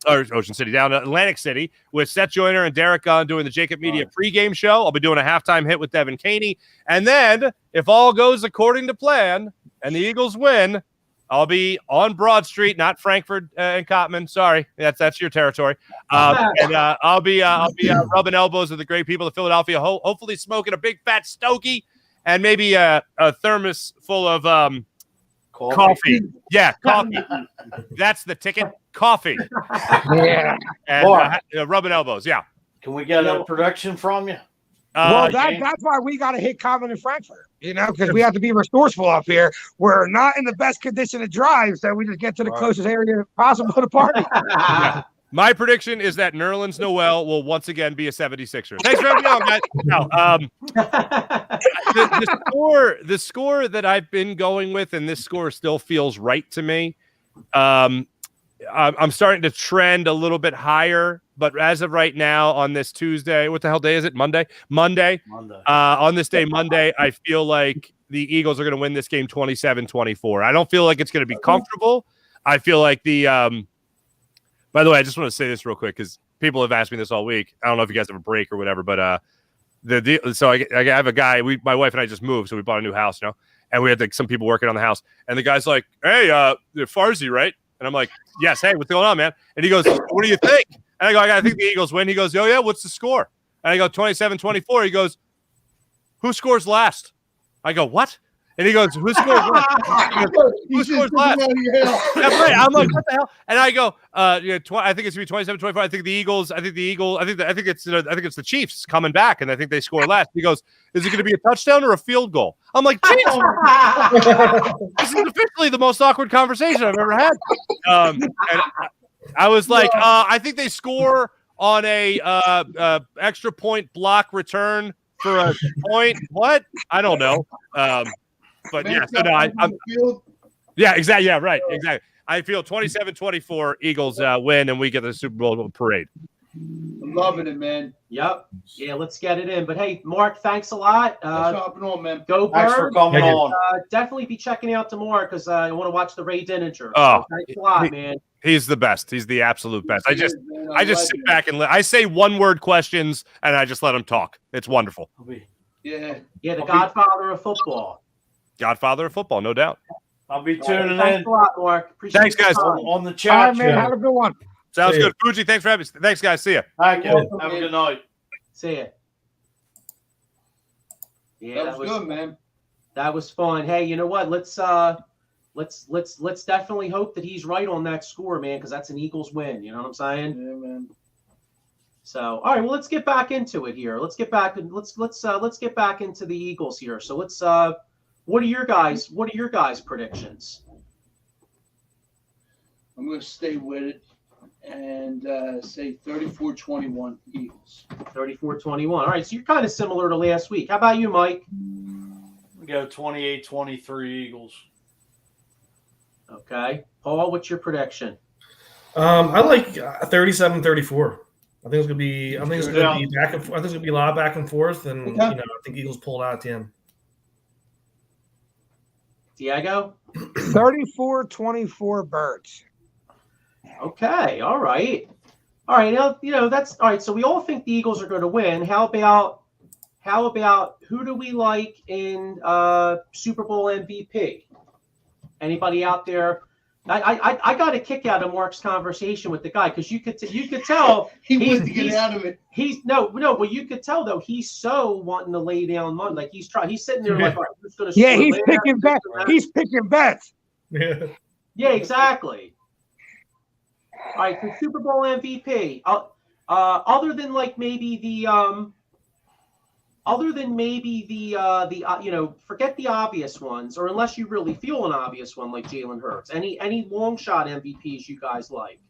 Atlantic City with Seth Joyner and Derek Gunn doing the Jacob Media pregame show. I'll be doing a halftime hit with Devin Caney, and then if all goes according to plan and the Eagles win, I'll be on Broad Street, not Frankfurt and Kottman. Sorry, that's your territory. And I'll be rubbing elbows with the great people of Philadelphia. Hopefully, smoking a big fat stogie and maybe a thermos full of coffee. Yeah, coffee. That's the ticket. Coffee. Yeah. And rubbing elbows. Yeah. Can we get a production from you? That's why we got to hit Kottman in Frankfurt. because we have to be resourceful up here. We're not in the best condition to drive, so we just get to the closest area possible to party. Yeah. My prediction is that Nerlens Noel will once again be a 76er. Thanks for having me on, guys. No, the score that I've been going with, and this score still feels right to me. I'm starting to trend a little bit higher, but as of right now on this Tuesday, what the hell day is it? Monday. On this day, Monday, I feel like the Eagles are going to win this game 27-24. I don't feel like it's going to be comfortable. I feel like by the way, I just want to say this real quick because people have asked me this all week. I don't know if you guys have a break or whatever, but so I have a guy. My wife and I just moved, so we bought a new house, and we had some people working on the house, and the guy's like, "Hey, Farzy, right?" And I'm like, "Yes, hey, what's going on, man?" And he goes, "What do you think?" And I go, "I think the Eagles win." He goes, "Oh yeah, what's the score?" And I go, 27-24. He goes, "Who scores last?" I go, "What?" And he goes, "Who scores last?" Who scores last? That's right. I'm like, "What the hell?" And I go, I think it's gonna be 27-24. I think it's the Chiefs coming back, and I think they score last." He goes, "Is it going to be a touchdown or a field goal?" I'm like, "Chiefs." This is officially the most awkward conversation I've ever had. And I was like, I think they score on a extra point block return for a point. What? I don't know. But yeah, so no, yeah, exactly. Yeah, right. Exactly. I feel 27-24 Eagles win, and we get the Super Bowl parade. I'm loving it, man. Yep. Yeah, let's get it in. But hey, Mark, thanks a lot. Thanks for hopping on, man. Go Birds. Thanks for coming on. Definitely be checking out tomorrow because I want to watch the Ray Dininger. Oh, thanks a lot, man. He's the best. He's the absolute best. I just sit back and I say one-word questions, and I just let him talk. It's wonderful. Yeah. Yeah, the Godfather of football. Godfather of football, no doubt. I'll be tuning in. Thanks a lot, Mark. Appreciate Thanks, guys. On the All chat. right, man. Have a good one. Sounds good. Fuji, thanks for having me. Thanks, guys. See ya. Thank you. Have a good night. See ya. Yeah, That was good, man. That was fun. Hey, you know what? Let's definitely hope that he's right on that score, man, because that's an Eagles win. You know what I'm saying? Yeah, man. So, all right, well, let's get back into it here. Let's get back into the Eagles here. So what are your guys' predictions? I'm going to stay with it and say 34-21 Eagles. 34-21. All right, so you're kind of similar to last week. How about you, Mike? We go 28-23 Eagles. Okay. Paul, what's your prediction? I like 37-34. I think it's gonna be. I think it's gonna be back and. I think it's gonna be a lot of back and forth, and I think Eagles pull it out at the end. Diego? 34-24 Birds. Okay. All right. Now that's all right. So we all think the Eagles are going to win. How about who do we like in Super Bowl MVP? Anybody out there? I got a kick out of Mark's conversation with the guy because you could tell he wanted to get out of it. Well, you could tell though he's so wanting to lay down money. Like he's sitting there like, all right, who's gonna yeah, he's picking bets. He's picking bets. Yeah, exactly. All right, for Super Bowl MVP, other than maybe the forget the obvious ones, or unless you really feel an obvious one like Jalen Hurts. Any long shot MVPs you guys like?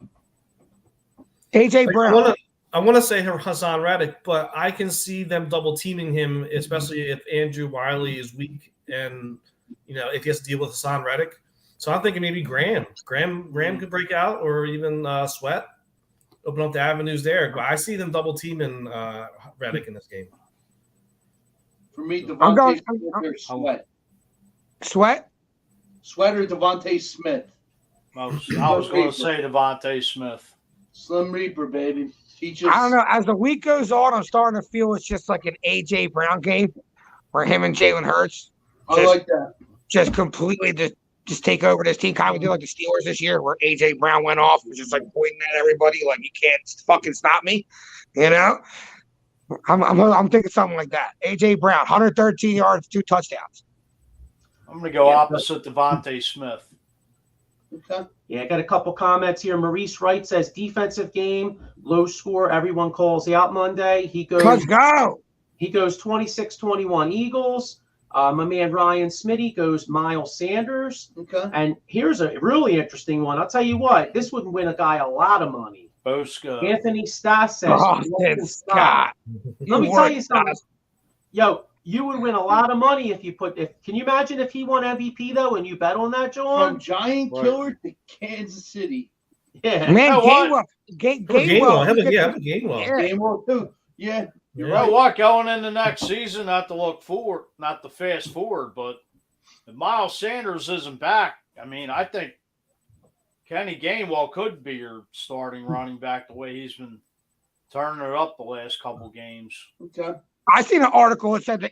AJ Brown. I want to say Hassan Reddick, but I can see them double teaming him, especially if Andrew Wiley is weak and if he has to deal with Hassan Reddick. So I'm thinking maybe Graham could break out, or even Sweat, open up the avenues there. But I see them double teaming Reddick in this game. For me, Devontae Sweat. Sweat or Devontae Smith? I was going to say Devontae Smith. Slim Reaper, baby. I don't know. As the week goes on, I'm starting to feel it's just like an AJ Brown game where him and Jalen Hurts like that. Just completely just take over this team. Kind of do like the Steelers this year where AJ Brown went off and was just like pointing at everybody like, you can't fucking stop me. I'm thinking something like that. AJ Brown, 113 yards, 2 touchdowns. I'm going to go opposite Devontae Smith. Okay. Yeah, I got a couple comments here. Maurice Wright says defensive game, low score. Everyone calls out Monday. Let's go. He goes 26-21 Eagles. My man Ryan Smitty goes Miles Sanders. Okay. And here's a really interesting one. I'll tell you what, this would win a guy a lot of money. Bosco. Anthony Stas says, Boston Scott. Let me tell you something. Yo, you would win a lot of money if you can you imagine if he won MVP though and you bet on that, John? From Giant Killer to Kansas City. Yeah. Man, what? Gainwell. Gainwell. Gainwell too. Yeah. You know what? Going into next season, not to fast forward, but if Miles Sanders isn't back, I mean, I think Kenny Gainwell could be your starting running back the way he's been turning it up the last couple games. Okay. I seen an article. It said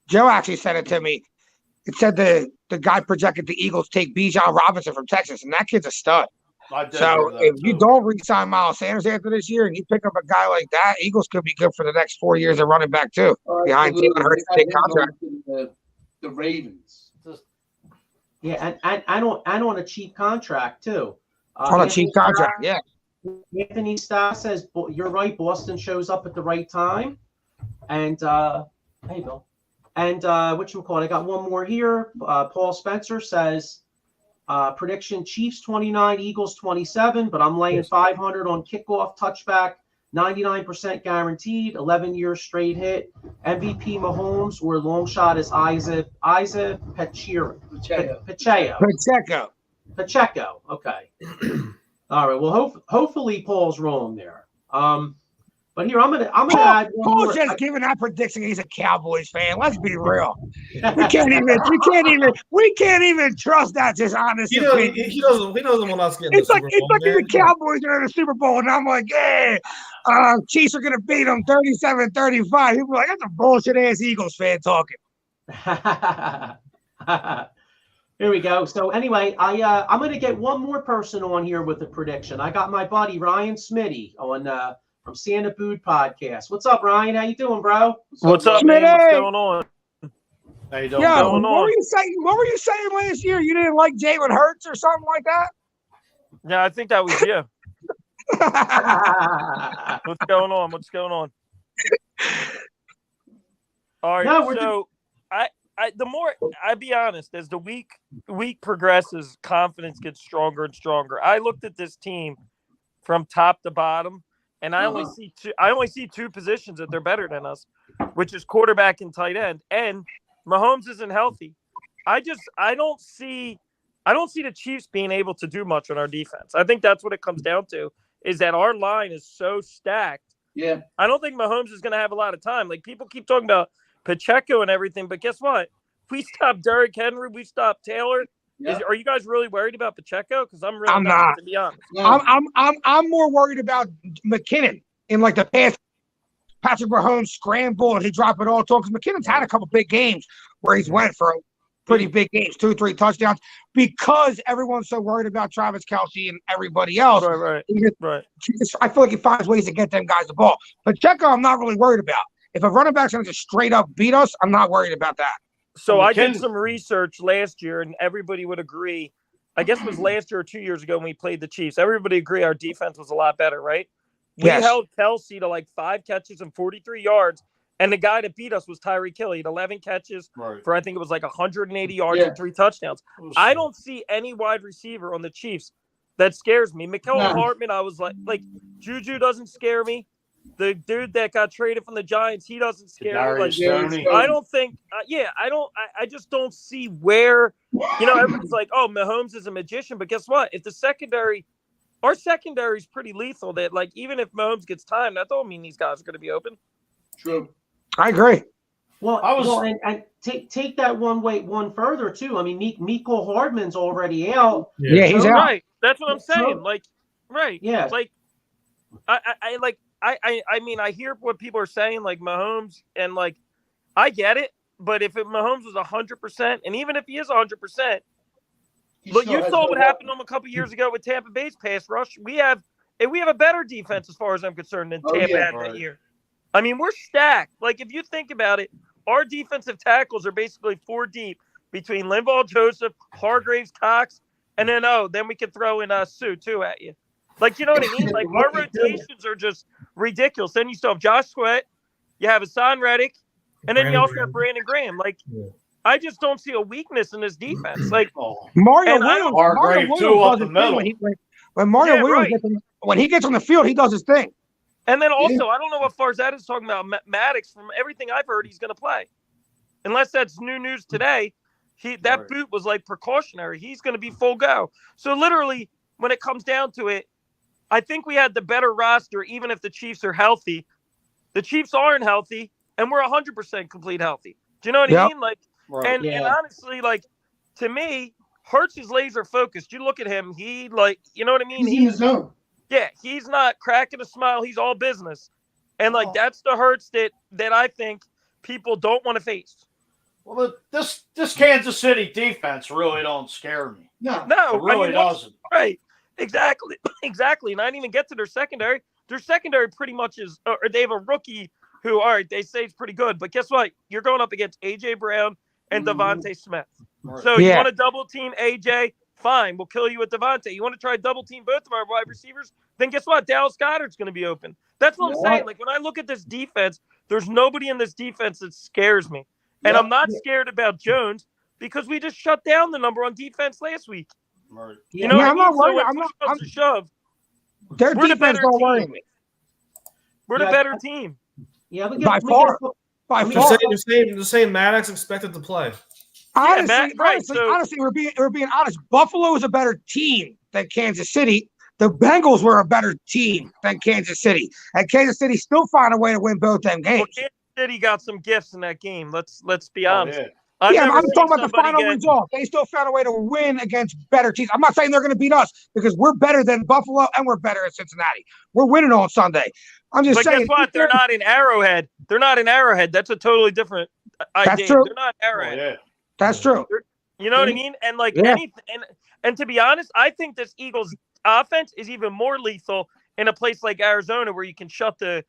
Joe actually sent it to me. It said the guy projected the Eagles take Bijan Robinson from Texas, and that kid's a stud. So if you don't re-sign Miles Sanders after this year and you pick up a guy like that, Eagles could be good for the next 4 years of running back too. Behind Jalen Hurts' big contract. The Ravens. Yeah, and on a cheap contract too. On a cheap contract, yeah. Anthony Stas says you're right. Boston shows up at the right time, and hey Bill, and whatchamacallit, I got one more here. Paul Spencer says prediction: Chiefs 29, Eagles 27, but I'm laying 500 on kickoff touchback, 99% guaranteed, 11 years straight hit. MVP Mahomes or long shot is Isaac Pacheco. Okay. All right. Well, hopefully Paul's wrong there. But here I'm gonna add one Paul's more. just giving that prediction. He's a Cowboys fan. Let's be real. We can't even trust that. Just honest opinion. He doesn't want us getting. It's like if the Cowboys are in the Super Bowl, and I'm like, yeah, Chiefs are gonna beat them 37-35. People are like, that's a bullshit ass Eagles fan talking. Here we go. So anyway, I'm going to get one more person on here with a prediction. I got my buddy Ryan Smitty on from Santa Bood Podcast. What's up, Ryan? How you doing, bro? What's up, man? What's going on? How you doing? Yo, what were you saying last year? You didn't like Jalen Hurts or something like that? Yeah, I think that was you. What's going on? All right, so the more I be honest, as the week progresses, confidence gets stronger and stronger. I looked at this team from top to bottom, and I only see two positions that they're better than us, which is quarterback and tight end. And Mahomes isn't healthy. I don't see the Chiefs being able to do much on our defense. I think that's what it comes down to, is that our line is so stacked. Yeah. I don't think Mahomes is going to have a lot of time. Like, people keep talking about Pacheco and everything, but guess what? We stopped Derrick Henry. We stopped Taylor. Yeah. Are you guys really worried about Pacheco? Because I'm not, to be honest. No. I'm more worried about McKinnon in like the past. Patrick Mahomes scramble and he dropped it all to him, because McKinnon's had a couple big games where he's went for pretty big games, 2-3 touchdowns, because everyone's so worried about Travis Kelce and everybody else. Right. I feel like he finds ways to get them guys the ball. Pacheco, I'm not really worried about. If a running back's going to just straight up beat us, I'm not worried about that. So I did some research last year, and everybody would agree. I guess it was last year or 2 years ago when we played the Chiefs. Everybody agreed our defense was a lot better, right? We held Kelce to like 5 catches and 43 yards, and the guy that beat us was Tyreek Hill. He had 11 catches for, I think it was like 180 yards and 3 touchdowns. I don't see any wide receiver on the Chiefs that scares me. Mecole Hardman, I was like Juju doesn't scare me. The dude that got traded from the Giants, he doesn't scare me. Like, I don't think, I just don't see where, everyone's like, oh, Mahomes is a magician. But guess what? If our secondary is pretty lethal, that like, even if Mahomes gets time, that don't mean these guys are going to be open. True. I agree. And take that one further too. I mean, Mecole Hardman's already out. Yeah, he's out. Right. That's what I'm saying. Like, right. Yeah. Like, I mean, I hear what people are saying, like Mahomes, and like, I get it. But if Mahomes was 100%, and even if he is 100%, look, you saw what happened to him a couple years ago with Tampa Bay's pass rush. We have a better defense as far as I'm concerned than Tampa had that year. I mean, we're stacked. Like, if you think about it, our defensive tackles are basically 4 deep between Linval Joseph, Hargraves, Cox, and then we can throw in Sue too at you. Like, you know what I mean? Like, our rotations are just ridiculous. Then you still have Josh Sweat. You have Hassan Reddick. And then you Brandon also Graham. have Brandon Graham. Like, Yeah. I just don't see a weakness in this defense. Like, Mario And I Williams, don't- Mario Hargrave, Williams too, up does the his thing middle. when Mario Yeah, Williams right. when he gets on the field, he does his thing. and then also, I don't know what Farzetta is talking about. Maddox, from everything I've heard, he's going to play. Unless that's new news today. That Right. boot was like precautionary. He's going to be full go. So literally, when it comes down to it, I think we had the better roster, even if the Chiefs are healthy. The Chiefs aren't healthy, and we're 100% complete healthy. Do you know what I Yep. mean? Like, Right. and Yeah. honestly, like, to me, Hurts is laser focused. You look at him, he, like, you know what I mean? He's in the zone. Yeah, he's not cracking a smile. He's all business. And like, Oh. that's the Hurts that I think people don't want to face. Well, this Kansas City defense really don't scare me. No. No, It really doesn't. right. Exactly. Exactly. And I didn't even get to their secondary. Their secondary pretty much is, or they have a rookie who, all right, they say is pretty good. But guess what? You're going up against A.J. Brown and Devontae Smith. Right. So you Yeah. want to double team A.J.? Fine. We'll kill you with Devontae. You want to try double team both of our wide receivers? Then guess what? Dallas Goedert's going to be open. That's what I'm saying. Like, when I look at this defense, there's nobody in this defense that scares me. And I'm not scared about Jones because we just shut down the number on defense last week. Right. You know Yeah, what I I'm mean? not worried. So when I'm push not- comes to shove, Their We're the defense better don't team. worry me we're the Yeah. better team. Yeah, By far. by I mean, far. You're saying Maddox expected to play. Honestly, right, so- honestly, we're being honest. Buffalo is a better team than Kansas City. The Bengals were a better team than Kansas City, and Kansas City still found a way to win both them games. Well, Kansas City got some gifts in that game. Let's be Oh, honest. yeah. I've Yeah, never I'm seen talking about the somebody final get- result. They still found a way to win against better teams. I'm not saying they're going to beat us because we're better than Buffalo and we're better than Cincinnati. We're winning on Sunday. I'm just But saying. guess what? They're not in Arrowhead. They're not in Arrowhead. That's a totally different idea. true. They're not Oh, Arrowhead. yeah. That's true. You know what I mean? And like Yeah. and to be honest, I think this Eagles offense is even more lethal in a place like Arizona where you can shut the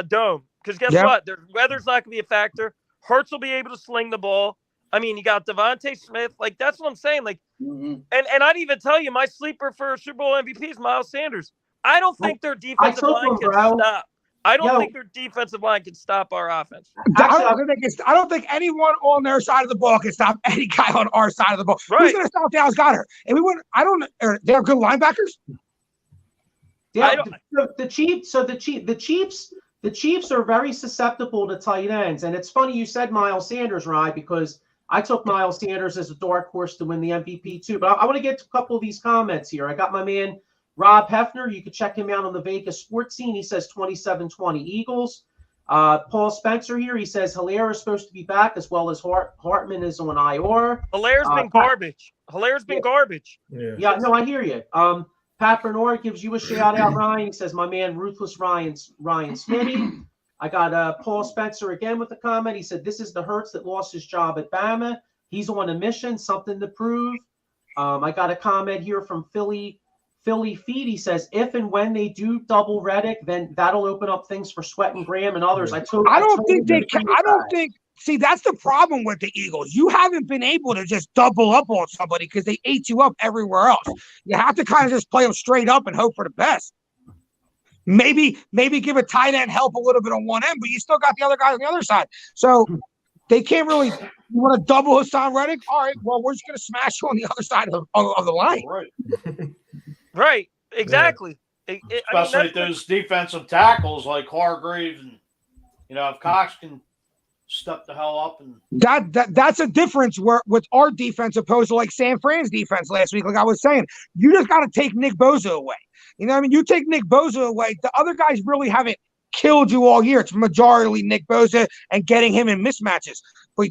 dome. Because guess Yep. what? The weather's not going to be a factor. Hurts will be able to sling the ball. I mean, you got Devontae Smith. Like, that's what I'm saying. Like, and I'd even tell you, my sleeper for Super Bowl MVP is Miles Sanders. I don't think their defensive took line him, can bro. stop. I don't Yo. think their defensive line can stop our offense. Actually, I don't think anyone on their side of the ball can stop any guy on our side of the ball. Who's Right. going to stop Dallas Goedert? And we wouldn't. I don't. They have good linebackers. Yeah, don't- the Chiefs are very susceptible to tight ends, and it's funny you said Miles Sanders, Rye, because I took Miles Sanders as a dark horse to win the MVP too. But I want to get to a couple of these comments here. I got my man Rob Hefner. You can check him out on the Vegas Sports Scene. He says 27-20 Eagles. Paul Spencer here. He says Hilaire is supposed to be back as well as Hartman is on IR. Hilaire's been garbage. Hilaire's been garbage. Yeah, no, I hear you. Pat Bernard gives you a shout out, Ryan. He says, my man, Ruthless Ryan Smitty. I got Paul Spencer again with a comment. He said, this is the Hurts that lost his job at Bama. He's on a mission, something to prove. I got a comment here from Philly Feed. He says, if and when they do double Reddick, then that'll open up things for Sweat and Graham and others. I don't think they can. I don't think. See, that's the problem with the Eagles. You haven't been able to just double up on somebody because they ate you up everywhere else. You have to kind of just play them straight up and hope for the best. Maybe give a tight end help a little bit on one end, but you still got the other guys on the other side. So they can't really. You want to double Hassan Reddick? All right, well, we're just going to smash you on the other side of the line. Right. Right. Exactly. Especially if those defensive tackles like Hargrave and if Cox can step the hell up and that's a difference where with our defense opposed to like San Fran's defense last week. Like I was saying, you just got to take Nick Bosa away. You know what I mean? You take Nick Bosa away, the other guys really haven't killed you all year. It's majority Nick Bosa and getting him in mismatches. But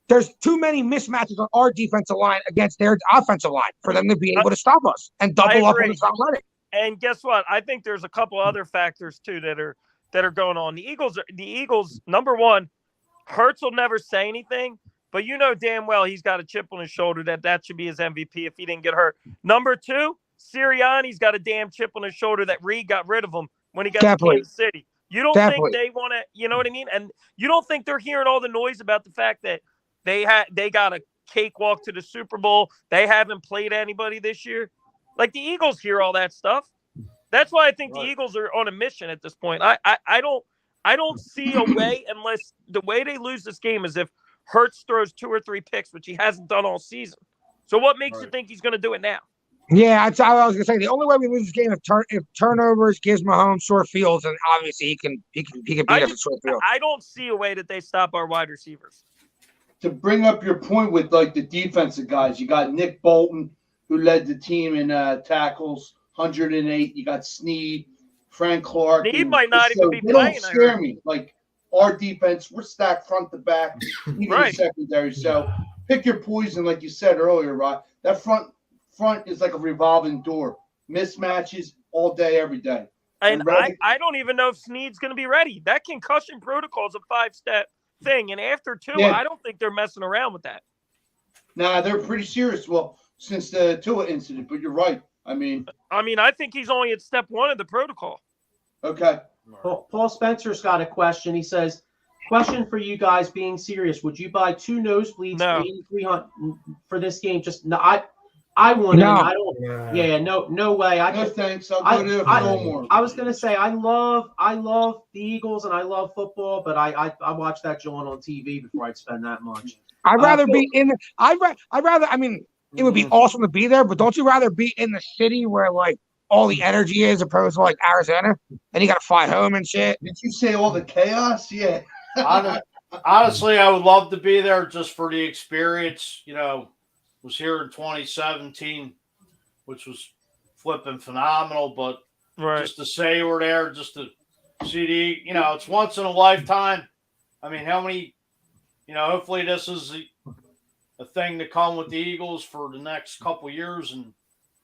there's too many mismatches on our defensive line against their offensive line for them to be able to stop us and double up on the athletic. And guess what? I think there's a couple other factors too that are going on. The Eagles, number one, Hurts will never say anything, but you know damn well he's got a chip on his shoulder that should be his MVP if he didn't get hurt. Number two, Sirianni's got a damn chip on his shoulder that Reed got rid of him when he got to Kansas City. You don't think they want to, you know what I mean? And you don't think they're hearing all the noise about the fact that they got a cakewalk to the Super Bowl. They haven't played anybody this year. Like the Eagles hear all that stuff. That's why I think the Eagles are on a mission at this point. I I don't see a way unless the way they lose this game is if Hurts throws 2 or 3 picks, which he hasn't done all season. So what makes you think he's going to do it now? Yeah, that's how I was gonna say. The only way we lose this game if turnovers gives Mahomes short fields, and obviously he can beat us at short field. I don't see a way that they stop our wide receivers. To bring up your point with like the defensive guys, you got Nick Bolton, who led the team in tackles, 108. You got Snead, Frank Clark. Snead might not even be they playing. Don't scare me. Like our defense, we're stacked front to back, even the secondary. So pick your poison, like you said earlier, Rod. That front is like a revolving door. Mismatches all day, every day. And I don't even know if Snead's going to be ready. That concussion protocol is a 5-step thing. And after 2, I don't think they're messing around with that. Nah, they're pretty serious. Well, since the Tua incident, but you're right. I mean, I think he's only at step 1 of the protocol. Okay. Paul Spencer's got a question. He says, question for you guys being serious. Would you buy 2 nosebleeds for $8,300 for this game? Just no, I want to. I don't. Yeah, no way. Thanks. I'll go to Fillmore. I was gonna say I love the Eagles and I love football, but I watch that joint on TV before I'd spend that much. I'd rather be in. I'd rather. I mean, it would be awesome to be there, but don't you rather be in the city where like all the energy is, opposed to like Arizona, and you got to fly home and shit? Did you say all the chaos? Yeah. Honestly, I would love to be there just for the experience. Was here in 2017, which was flipping phenomenal. But just to say we're there, just to see it's once in a lifetime. I mean, how many, hopefully this is a thing to come with the Eagles for the next couple years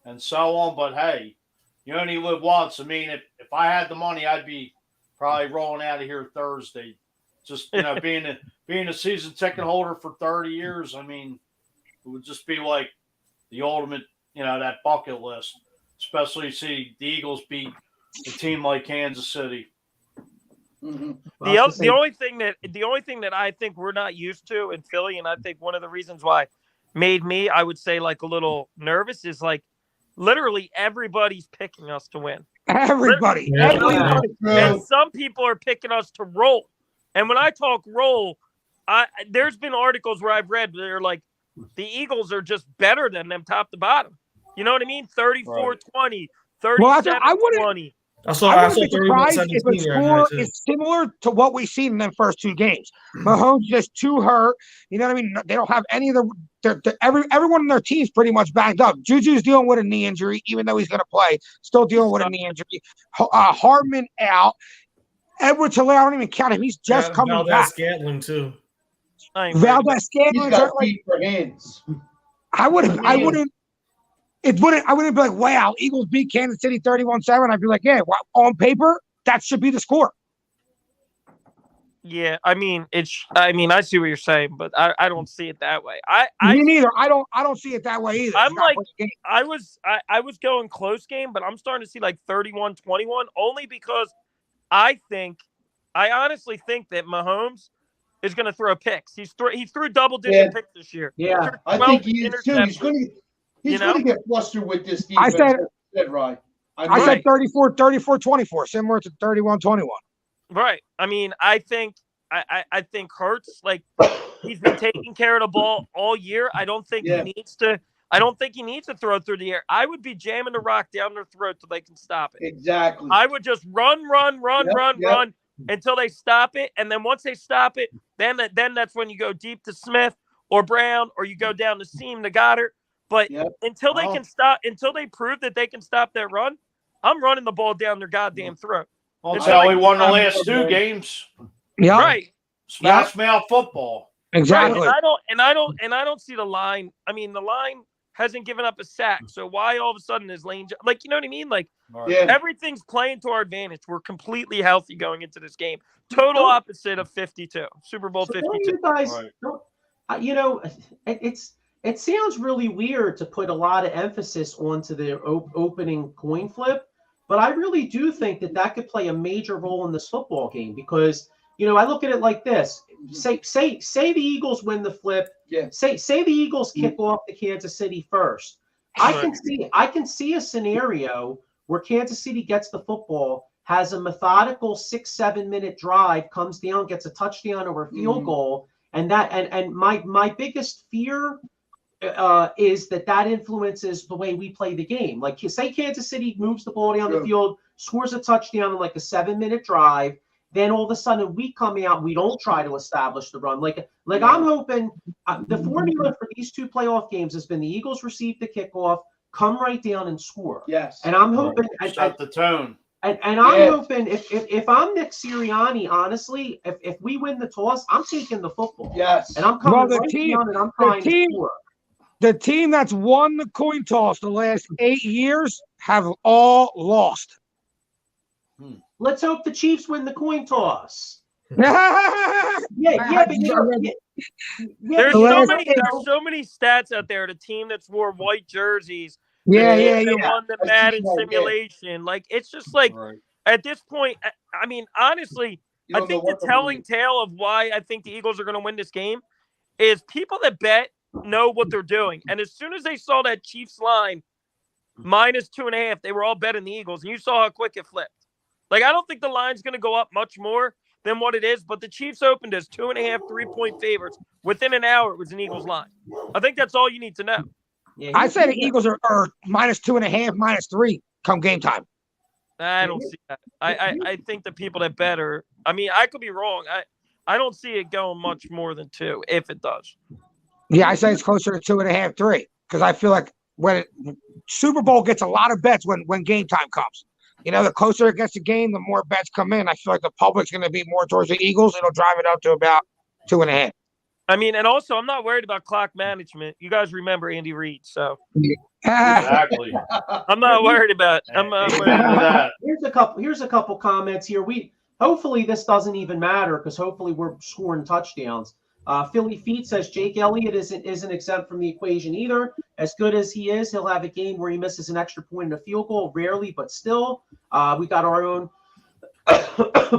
and so on. But hey, you only live once. I mean, if I had the money, I'd be probably rolling out of here Thursday. Just being a season ticket holder for 30 years. I mean. It would just be like the ultimate, that bucket list, especially see the Eagles beat a team like Kansas City. Mm-hmm. The only thing that I think we're not used to in Philly, and I think one of the reasons why made me, I would say, like a little nervous, is like literally everybody's picking us to win. Everybody. And some people are picking us to roll. And when I talk roll, there's been articles where I've read they're like, the Eagles are just better than them top to bottom. You know what I mean? 34-20, 37-20. I wouldn't be surprised if the score is similar to what we've seen in them first 2 games. Mahomes just too hurt. You know what I mean? They don't have any of everyone in their team's pretty much banged up. Juju's dealing with a knee injury, even though he's going to play. Still dealing with a knee injury. Hardman out. Edwards Hilaire, I don't even count him. He's just coming Valdez back. Scantling too. Valdez Scantling. He's got feet for hands. I wouldn't be like, wow, Eagles beat Kansas City 31-7. I'd be like, yeah, on paper, that should be the score. Yeah, I mean, I see what you're saying, but I don't see it that way. Me neither. I don't see it that way either. I'm like, I was going close game, but I'm starting to see like 31-21 only because I honestly think that Mahomes is going to throw picks. He threw double-digit picks this year. Yeah, I think he is too. He's going to get flustered with this defense. I said 34-24, similar to 31-21. Right. I mean, I think Hurts, like, he's been taking care of the ball all year. I don't think he needs to throw through the air. I would be jamming the rock down their throat till they can stop it. Exactly. I would just run until they stop it, and then once they stop it, then that's when you go deep to Smith or Brown, or you go down the seam to Goddard. But until they can stop, until they prove that they can stop that run, I'm running the ball down their goddamn throat. Well, that's how we won the last 2 games. Yeah. Right. Smash mouth football. Exactly. Right. And I don't see the line. I mean, the line hasn't given up a sack. So why all of a sudden is Lane, like, you know what I mean? Like, everything's playing to our advantage. We're completely healthy going into this game. Total opposite of 52. Super Bowl 52. You guys, it sounds really weird to put a lot of emphasis onto the opening coin flip, but I really do think that could play a major role in this football game because, I look at it like this. Say the Eagles win the flip. Yeah. Say the Eagles kick off to Kansas City first. I can see a scenario where Kansas City gets the football, has a methodical 6-7 minute drive, comes down, gets a touchdown or a field goal, and my biggest fear is that influences the way we play the game. Like, say Kansas City moves the ball down the field, scores a touchdown in like a 7-minute drive, then all of a sudden we come out and we don't try to establish the run. Like I'm hoping the formula for these 2 playoff games has been the Eagles receive the kickoff, come right down and score. Yes. And I'm hoping set the tone. And I'm hoping if I'm Nick Sirianni, honestly, if we win the toss, I'm taking the football. Yes. And I'm coming down and I'm trying to score. The team that's won the coin toss the last 8 years have all lost. Let's hope the Chiefs win the coin toss. Yeah, There's so many stats out there. The team that's wore white jerseys. Yeah. Won the Madden simulation. Like, it's just like at this point. I mean, honestly, I think the telling tale of why I think the Eagles are going to win this game is people that bet know what they're doing. And as soon as they saw that Chiefs line -2.5, they were all betting the Eagles, and you saw how quick it flipped. Like, I don't think the line's going to go up much more than what it is, but the Chiefs opened as 2.5 3-point favorites. Within an hour, it was an Eagles line. I think that's all you need to know. Yeah, I say the Eagles are -2.5, -3 come game time. I don't see that. I think the people that bet are. I mean, I could be wrong. I don't see it going much more than 2 if it does. Yeah, I say it's closer to 2.5, 3, because I feel like Super Bowl gets a lot of bets when game time comes. You know, the closer it gets to game, the more bets come in. I feel like the public's going to be more towards the Eagles. It'll drive it up to about 2.5. I mean, and also, I'm not worried about clock management. You guys remember Andy Reid, so Exactly. I'm not worried about. I'm not worried about that. Here's a couple comments here. Hopefully this doesn't even matter because hopefully we're scoring touchdowns. Philly Feet says Jake Elliott isn't exempt from the equation either. As good as he is, he'll have a game where he misses an extra point and a field goal, rarely, but still. We got our own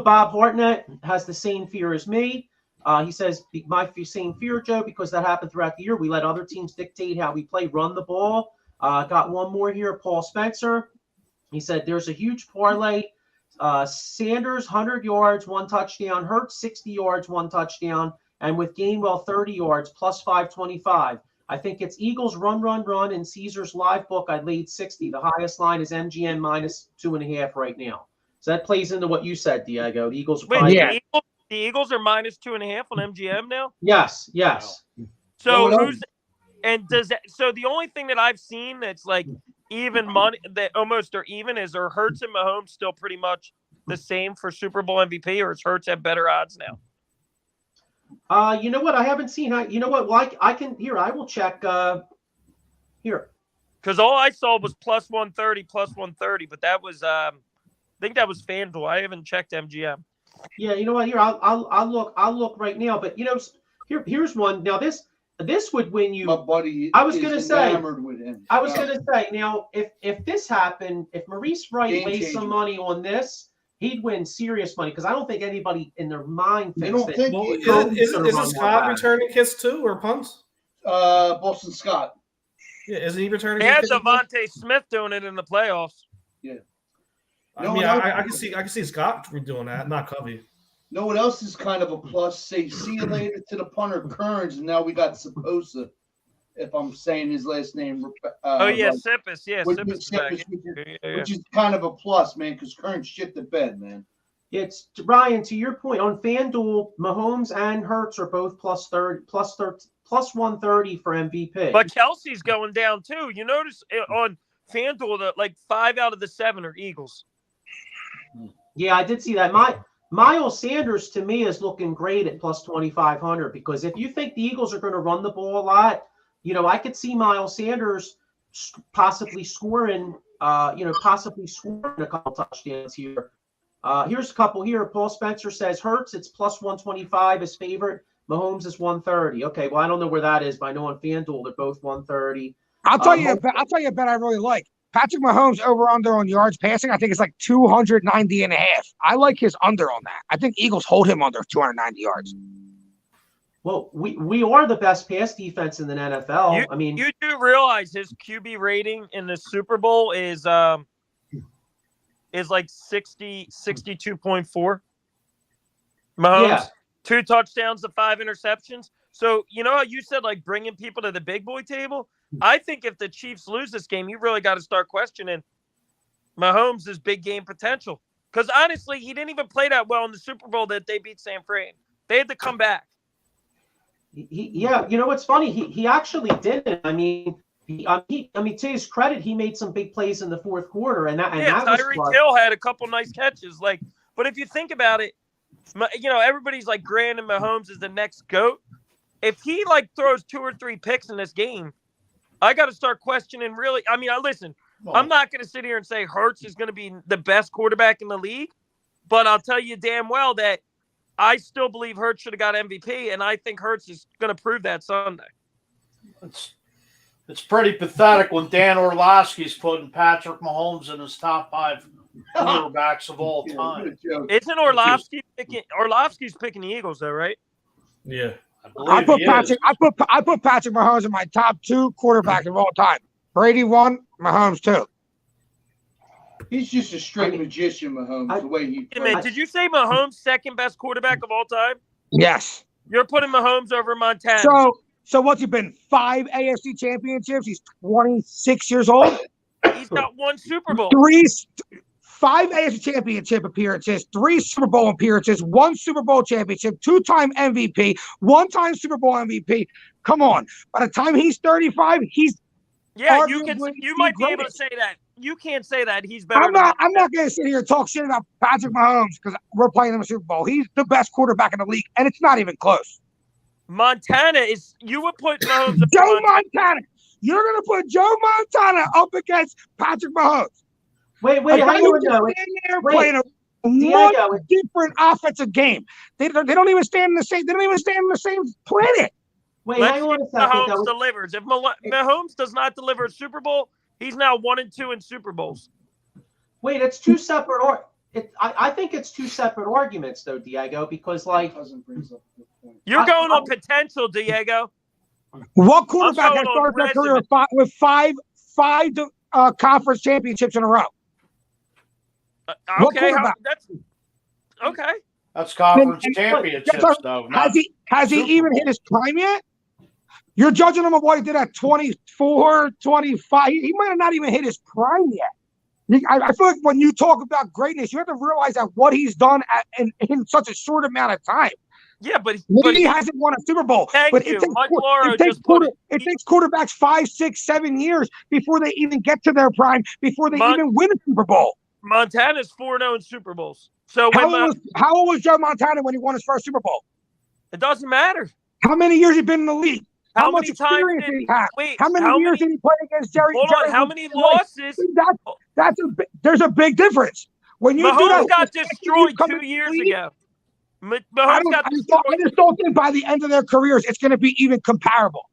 Bob Hartnett has the same fear as me. He says, my same fear, Joe, because that happened throughout the year. We let other teams dictate how we play, run the ball. Got one more here, Paul Spencer. He said, there's a huge parlay. Sanders, 100 yards, 1 touchdown. Hurts, 60 yards, 1 touchdown. And with Gainwell, 30 yards, plus 525. I think it's Eagles run. In Caesar's live book, I laid 60. The highest line is MGM -2.5 right now. So that plays into what you said, Diego. The Eagles. The Eagles are -2.5 on MGM now. Yes. So So the only thing that I've seen that's like even money that almost are even is are Hurts and Mahomes still pretty much the same for Super Bowl MVP, or is Hurts have better odds now? You know what? I haven't seen. You know what? Like I can here. I will check. Here. Because all I saw was +130, but that was I think that was FanDuel. I haven't checked MGM. Yeah, you know what? Here, I'll look right now. But you know, here's one. Now this would win you. My buddy, I was going to say. With him. I was going to say. Now, if this happened, if Maurice Wright laid some money on this, he'd win serious money because I don't think anybody in their mind thinks that. Well, isn't Scott returning kicks too or punts? Boston Scott. Yeah, isn't he returning? They had Devontae Smith doing it in the playoffs. Yeah. I can see Scott doing that, not Covey. No one else is kind of a plus. Say, see you later to the punter Kearns, and now we got Saposa, if I'm saying his last name. Sippis. Yeah, which is kind of a plus, man, because Kearns shit the bed, man. It's Ryan. To your point, on FanDuel, Mahomes and Hurts are both plus 130 for MVP. But Kelsey's going down too. You notice on FanDuel that like 5 out of the 7 are Eagles. Yeah, I did see that. Miles Sanders to me is looking great at plus 2,500 because if you think the Eagles are going to run the ball a lot, you know, I could see Miles Sanders possibly scoring a couple touchdowns here. Here's a couple here. Paul Spencer says Hurts, it's plus 125 as favorite. Mahomes is 130. Okay, well, I don't know where that is, but I know on FanDuel they're both 130. I'll tell you a bet I really like. Patrick Mahomes over-under on yards passing, I think it's like 290.5. I like his under on that. I think Eagles hold him under 290 yards. Well, we are the best pass defense in the NFL. You do realize his QB rating in the Super Bowl is is like 62.4. Mahomes, Yeah. 2 touchdowns to 5 interceptions. So, you know how you said, like, bringing people to the big boy table? I think if the Chiefs lose this game, you really got to start questioning Mahomes' big game potential. Because, honestly, he didn't even play that well in the Super Bowl that they beat San Fran. They had to come back. Yeah, you know what's funny? He actually didn't. I mean, to his credit, he made some big plays in the fourth quarter, and that Tyreek Hill had a couple nice catches. But if you think about it, everybody's like Grant and Mahomes is the next GOAT. If he throws 2 or 3 picks in this game, I got to start questioning. Really, I mean, listen. I'm not going to sit here and say Hurts is going to be the best quarterback in the league, but I'll tell you damn well that I still believe Hurts should have got MVP, and I think Hurts is going to prove that Sunday. It's pretty pathetic when Dan Orlovsky's putting Patrick Mahomes in his top 5 quarterbacks of all time. Isn't Orlovsky's picking the Eagles though, right? Yeah. I put Patrick Mahomes in my top 2 quarterbacks of all time. Brady 1, Mahomes 2. He's just a straight magician, Mahomes. The way he. Wait a minute, did you say Mahomes second best quarterback of all time? Yes. You're putting Mahomes over Montana. So what's he been? 5 AFC championships. He's 26 years old. He's got 1 Super Bowl. 5 AFC championship appearances, 3 Super Bowl appearances, 1 Super Bowl championship, 2-time MVP, 1-time Super Bowl MVP. Come on. By the time he's 35, he's you might be able to say that. You can't say that he's better. I'm not going to sit here and talk shit about Patrick Mahomes because we're playing him in the Super Bowl. He's the best quarterback in the league, and it's not even close. Montana is. You would put Mahomes. Joe Montana. You're going to put Joe Montana up against Patrick Mahomes. Wait, hang on. Playing a much different offensive game. They don't even stand in the same. They don't even stand in the same planet. Wait, hang on a second. Mahomes delivers. If Mahomes does not deliver a Super Bowl, he's now 1 and 2 in Super Bowls. Wait, it's 2 separate. I think it's 2 separate arguments, though, Diego, because you're going on potential, Diego. What quarterback has started their career with five conference championships in a row? Okay, okay. That's conference championships, though. Has he even hit his prime yet? You're judging him of what he did at 24, 25. He might have not even hit his prime yet. I feel like when you talk about greatness, you have to realize that what he's done in such a short amount of time. Yeah, but he hasn't won a Super Bowl. But it takes quarterbacks 5, 6, 7 years before they even get to their prime, before they even win a Super Bowl. Montana's 4-0 in Super Bowls. So how old was Joe Montana when he won his first Super Bowl? It doesn't matter. How many years he been in the league? How much many times experience did he have? How many years did he play against Jerry? Hold on, how many losses? There's a big difference. When you Mahomes got destroyed 2 years ago. I just don't think by the end of their careers it's going to be even comparable.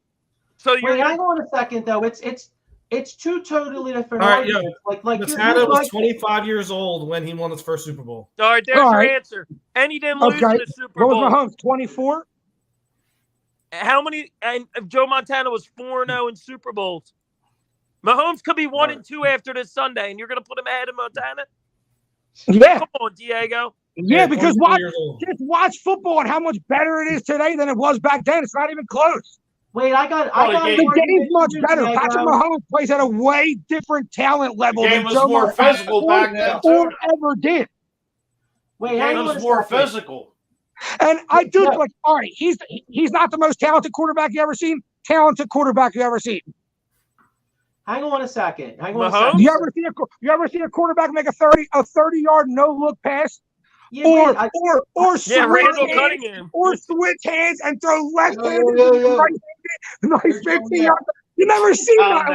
So hang on a second though. It's 2 totally different arguments. Montana was 25 years old when he won his first Super Bowl. All right, there's your answer. And he didn't lose in the Super Bowl. What was Mahomes, 24? How many? And Joe Montana was 4-0 in Super Bowls. Mahomes could be 1 and 2 after this Sunday, and you're going to put him ahead of Montana? Yeah. Come on, Diego. Yeah, because watch football and how much better it is today than it was back then. It's not even close. Wait, I got the game's much better. Patrick Mahomes plays at a way different talent level than Joe more physical back then too. Ever did. Wait, the game was more physical. And I do like, all right, he's not the most talented quarterback you ever seen. Talented quarterback you ever seen. Hang on a second. You ever see a quarterback make a 30-yard no-look pass? Yeah, or switch hands and throw left hand right 15 yards. You never see that.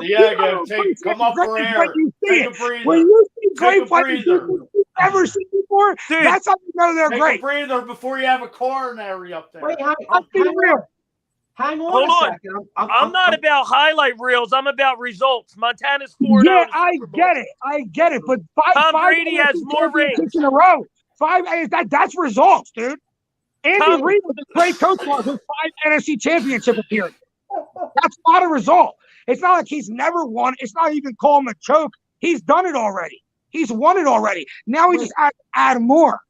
Diego, come up for air. Take a breather. When you see great players you've never seen before, dude, that's how you know they're great. Take a breather before you have a coronary up there. Wait, hang on a second. I'm not about highlight reels. I'm about results. Montana's 4-0. Yeah, I get it. But Tom Brady has more rings in a row. 5 that's results, dude. Andy Reid was a great coach with 5 NFC championship appearances. That's not a result. It's not like he's never won. It's not even call him a choke. He's done it already. He's won it already. Now he Wait. just add more.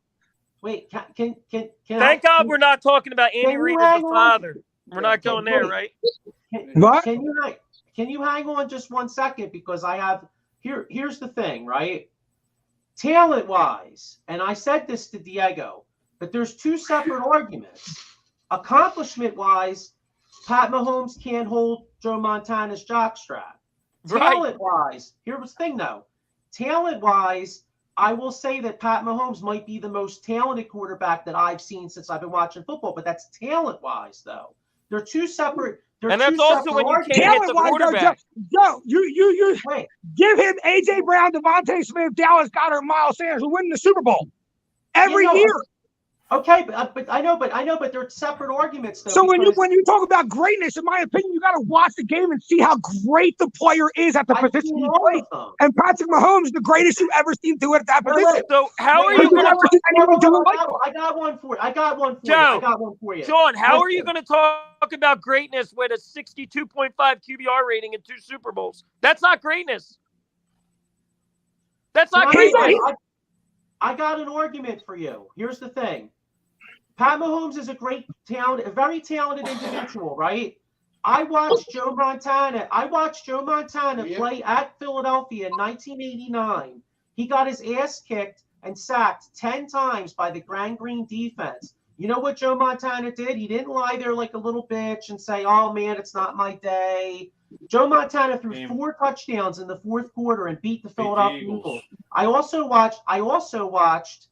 Wait, can Thank God we're not talking about Andy you Reid as hang the on? father. We're not going there, Wait. right? What? Can you hang on just 1 second, because I have here's the thing, right? Talent wise, and I said this to Diego, but there's two separate arguments. Accomplishment wise, Pat Mahomes can't hold Joe Montana's jockstrap. Right. Talent wise, here's the thing though. Talent wise, I will say that Pat Mahomes might be the most talented quarterback that I've seen since I've been watching football, but that's talent wise though. They're two separate. And that's also when you can't hit the quarterback. Joe, you Wait, give him A.J. Brown, Devontae Smith, Dallas Goedert, Miles Sanders, who win the Super Bowl every year. Okay, but I know, but they're separate arguments though. So when you talk about greatness, in my opinion, you got to watch the game and see how great the player is at the position he plays. And Patrick Mahomes is the greatest you've ever seen do it at that position. So how are you going to I got one for you. I got one for you. John, how are you going to talk about greatness with a 62.5 QBR rating in 2 Super Bowls? That's not greatness. That's not greatness. I got an argument for you. Here's the thing. Pat Mahomes is a very talented individual, right? I watched Joe Montana play at Philadelphia in 1989. He got his ass kicked and sacked 10 times by the Grand Green defense. You know what Joe Montana did? He didn't lie there like a little bitch and say, "Oh man, it's not my day." Joe Montana threw 4 touchdowns in the 4th quarter and beat the Philadelphia Eagles. I also watched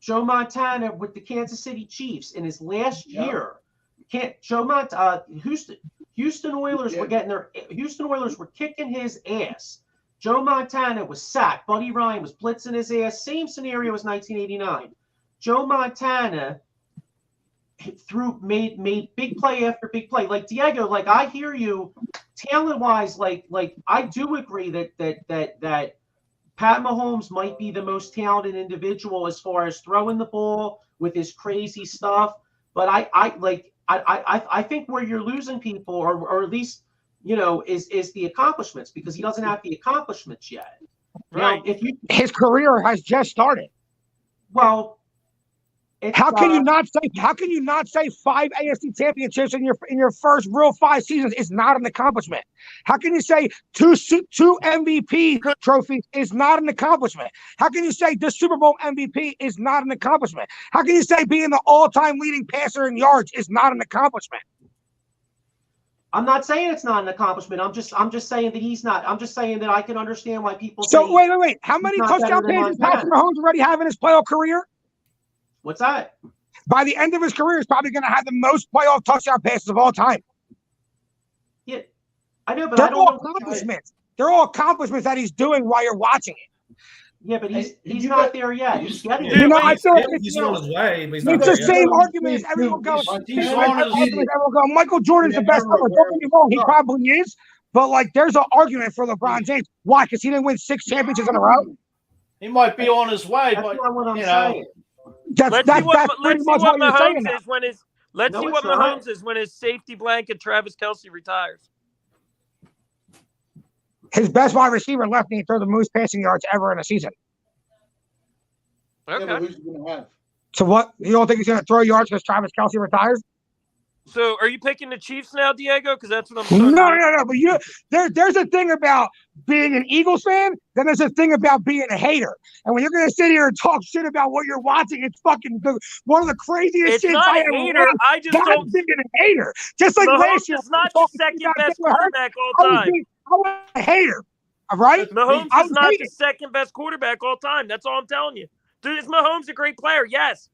Joe Montana with the Kansas City Chiefs in his last year. Houston Oilers were kicking his ass. Joe Montana was sacked. Buddy Ryan was blitzing his ass. Same scenario as 1989. Joe Montana made big play after big play. Like Diego, like I hear you, talent wise, like I do agree that Pat Mahomes might be the most talented individual as far as throwing the ball with his crazy stuff. But I think where you're losing people, or at least is the accomplishments, because he doesn't have the accomplishments yet. Right. Now, His career has just started. Well. How can you not say 5 AFC championships in your first real 5 seasons is not an accomplishment? How can you say two MVP trophies is not an accomplishment? How can you say the Super Bowl MVP is not an accomplishment? How can you say being the all-time leading passer in yards is not an accomplishment? I'm not saying it's not an accomplishment. I'm just saying that he's not. I'm just saying that I can understand why people. So wait. How many touchdown passes Patrick Mahomes already have in his playoff career? What's that? By the end of his career, he's probably going to have the most playoff touchdown passes of all time. Yeah, I know, but they're all accomplishments. They're all accomplishments that he's doing while you're watching it. Yeah, but he's not there yet. He's getting there. I feel like he's on his way, but he's not there. It's the same argument as everyone goes. Michael Jordan's the best ever. Don't get me wrong, he probably is. But like, there's an argument for LeBron James. Why? Because he didn't win 6 championships in a row. He might be on his way, That's but not what I'm you saying. know. Let's see what Mahomes is when his safety blanket Travis Kelce retires. His best wide receiver left me throw the most passing yards ever in a season. Okay. Yeah, but who's he going to have? So what? You don't think he's going to throw yards because Travis Kelce retires? So are you picking the Chiefs now, Diego? Because that's what I'm. No. But there's a thing about being an Eagles fan. Then there's a thing about being a hater. And when you're going to sit here and talk shit about what you're watching, it's fucking one of the craziest shit I ever hater. I just don't think a hater. Just like Mahomes last year, is not the second best quarterback all time. I was a hater. All right. Mahomes is not the second best quarterback all time. That's all I'm telling you. Dude, is Mahomes a great player? Yes.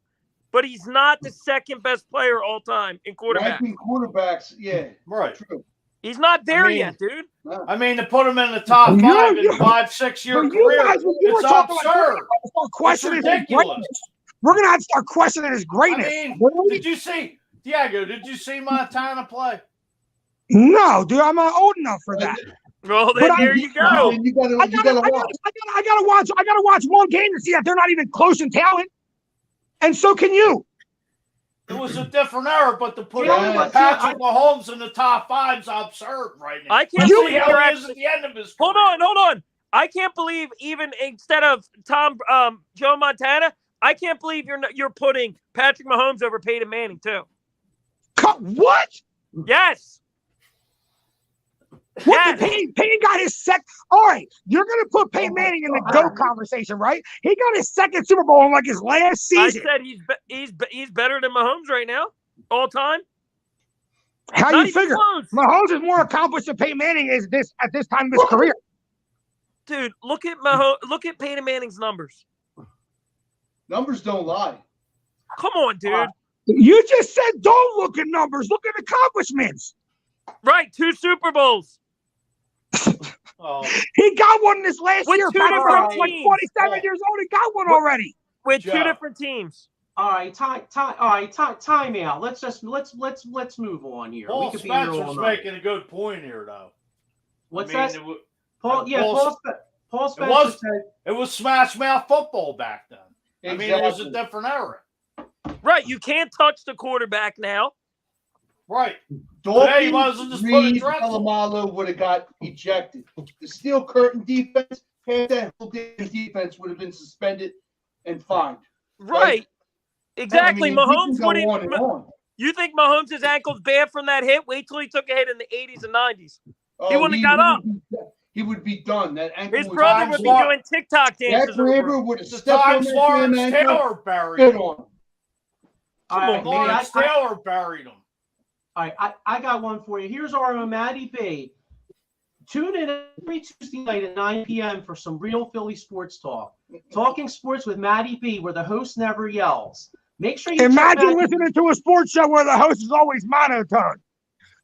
But he's not the second best player all time in quarterback. Ranking quarterbacks, yeah. Right. True. He's not there yet, dude. I mean, to put him in the top 5 in 5-6 year career, it's absurd. It's ridiculous. We're going to have to start questioning his greatness. I mean, did you see, Diego, did you see Montana play? No, dude, I'm not old enough for that. Well, then there you go. I gotta watch one game to see that they're not even close in talent. And so can you. It was a different era, but to put Patrick Mahomes in the top 5 is absurd right now. I can't see how he is at the end of his career. Hold on. I can't believe even instead of Joe Montana, I can't believe you're putting Patrick Mahomes over Peyton Manning too. What? Yes. What? Yes. Peyton got his second. All right, you're gonna put Peyton Manning in the GOAT conversation, right? He got his second Super Bowl in like his last season. I said he's better than Mahomes right now, all time. How Not you figure? close. Mahomes is more accomplished than Peyton Manning is at this time of his career. Dude, look at Mahomes. Look at Peyton Manning's numbers. Numbers don't lie. Come on, dude. You just said don't look at numbers. Look at accomplishments. Right, 2 Super Bowls. Oh, He got one this last With year. two Patrick different Mahomes, like teams. 27 years old. He got one already. With Joe. 2 different teams. All right, time out. Let's move on here. Paul we could be here all Spencer's night. making a good point here, though. What's I mean, that? it wa- Paul, yeah, Paul Spencer was- said. It was smash mouth football back then. I mean, it was a Exactly. different era. Right, you can't touch the quarterback now. Right. Dawkins, he wasn't just put a Reed, dress on. Palomalo would have got ejected. The steel curtain defense, that whole defense would have been suspended and fined. Right. Exactly. I mean, we can Mahomes go wouldn't. on and on. You think Mahomes' ankle's bad from that hit? Wait till he took a hit in the 80s and 90s. Oh, wouldn't have got up. He would be done. That ankle His was brother would be smart. doing TikTok Jack dances. over him. Raber would have The stepped on times that Lawrence damn ankle. Taylor buried Good him. on him. All right, maybe Lawrence Taylor buried him. All right, I got one for you. Here's our Maddie B. Tune in every Tuesday night at 9 p.m. for some real Philly sports talk. Talking sports with Maddie B, where the host never yells. Make sure you check Imagine Maddie listening to a sports show where the host is always monotone.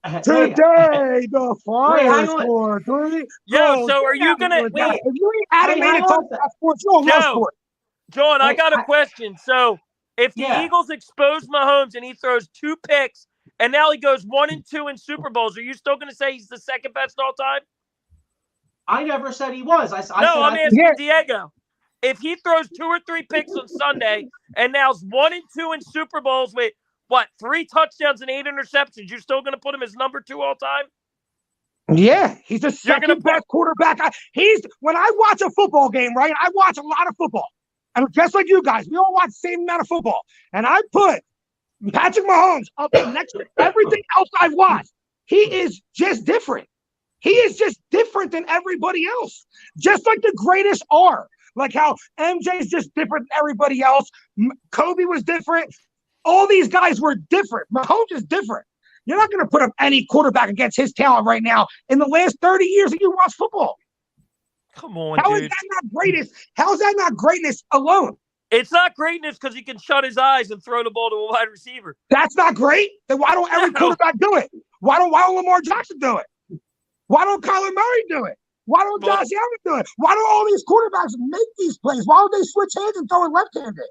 Hey, Today, the Wait, hang Flyers on. score 3 Yo, goals. so are you gonna If wait, you ain't Hey, hang animated on. talking about sports, you don't love Joe. sports. John? I Wait, got a question. So if the Yeah. Eagles expose Mahomes and he throws 2 picks, and now he goes 1-2 in Super Bowls, are you still going to say he's the second best all time? I never said he was. I said No, I'm I asking Yeah. Diego. If he throws 2 or 3 picks on Sunday and now's 1-2 in Super Bowls with what 3 touchdowns and 8 interceptions, you still going to put him as number 2 all time? Yeah, he's the You're gonna second best quarterback. When I watch a football game, right? I watch a lot of football. And just like you guys, we all watch the same amount of football. And I put Patrick Mahomes up next to everything else I've watched. He is just different. He is just different than everybody else. Just like the greatest are. Like how MJ is just different than everybody else. Kobe was different. All these guys were different. Mahomes is different. You're not going to put up any quarterback against his talent right now in the last 30 years that you watch football. Come on, How is dude. that not greatness? How is that not greatness alone? It's not greatness because he can shut his eyes and throw the ball to a wide receiver. That's not great. Then why don't every No. quarterback do it? Why don't Lamar Jackson do it? Why don't Kyler Murray do it? Why don't Well- Josh Allen do it? Why don't all these quarterbacks make these plays? Why don't they switch hands and throw it left-handed?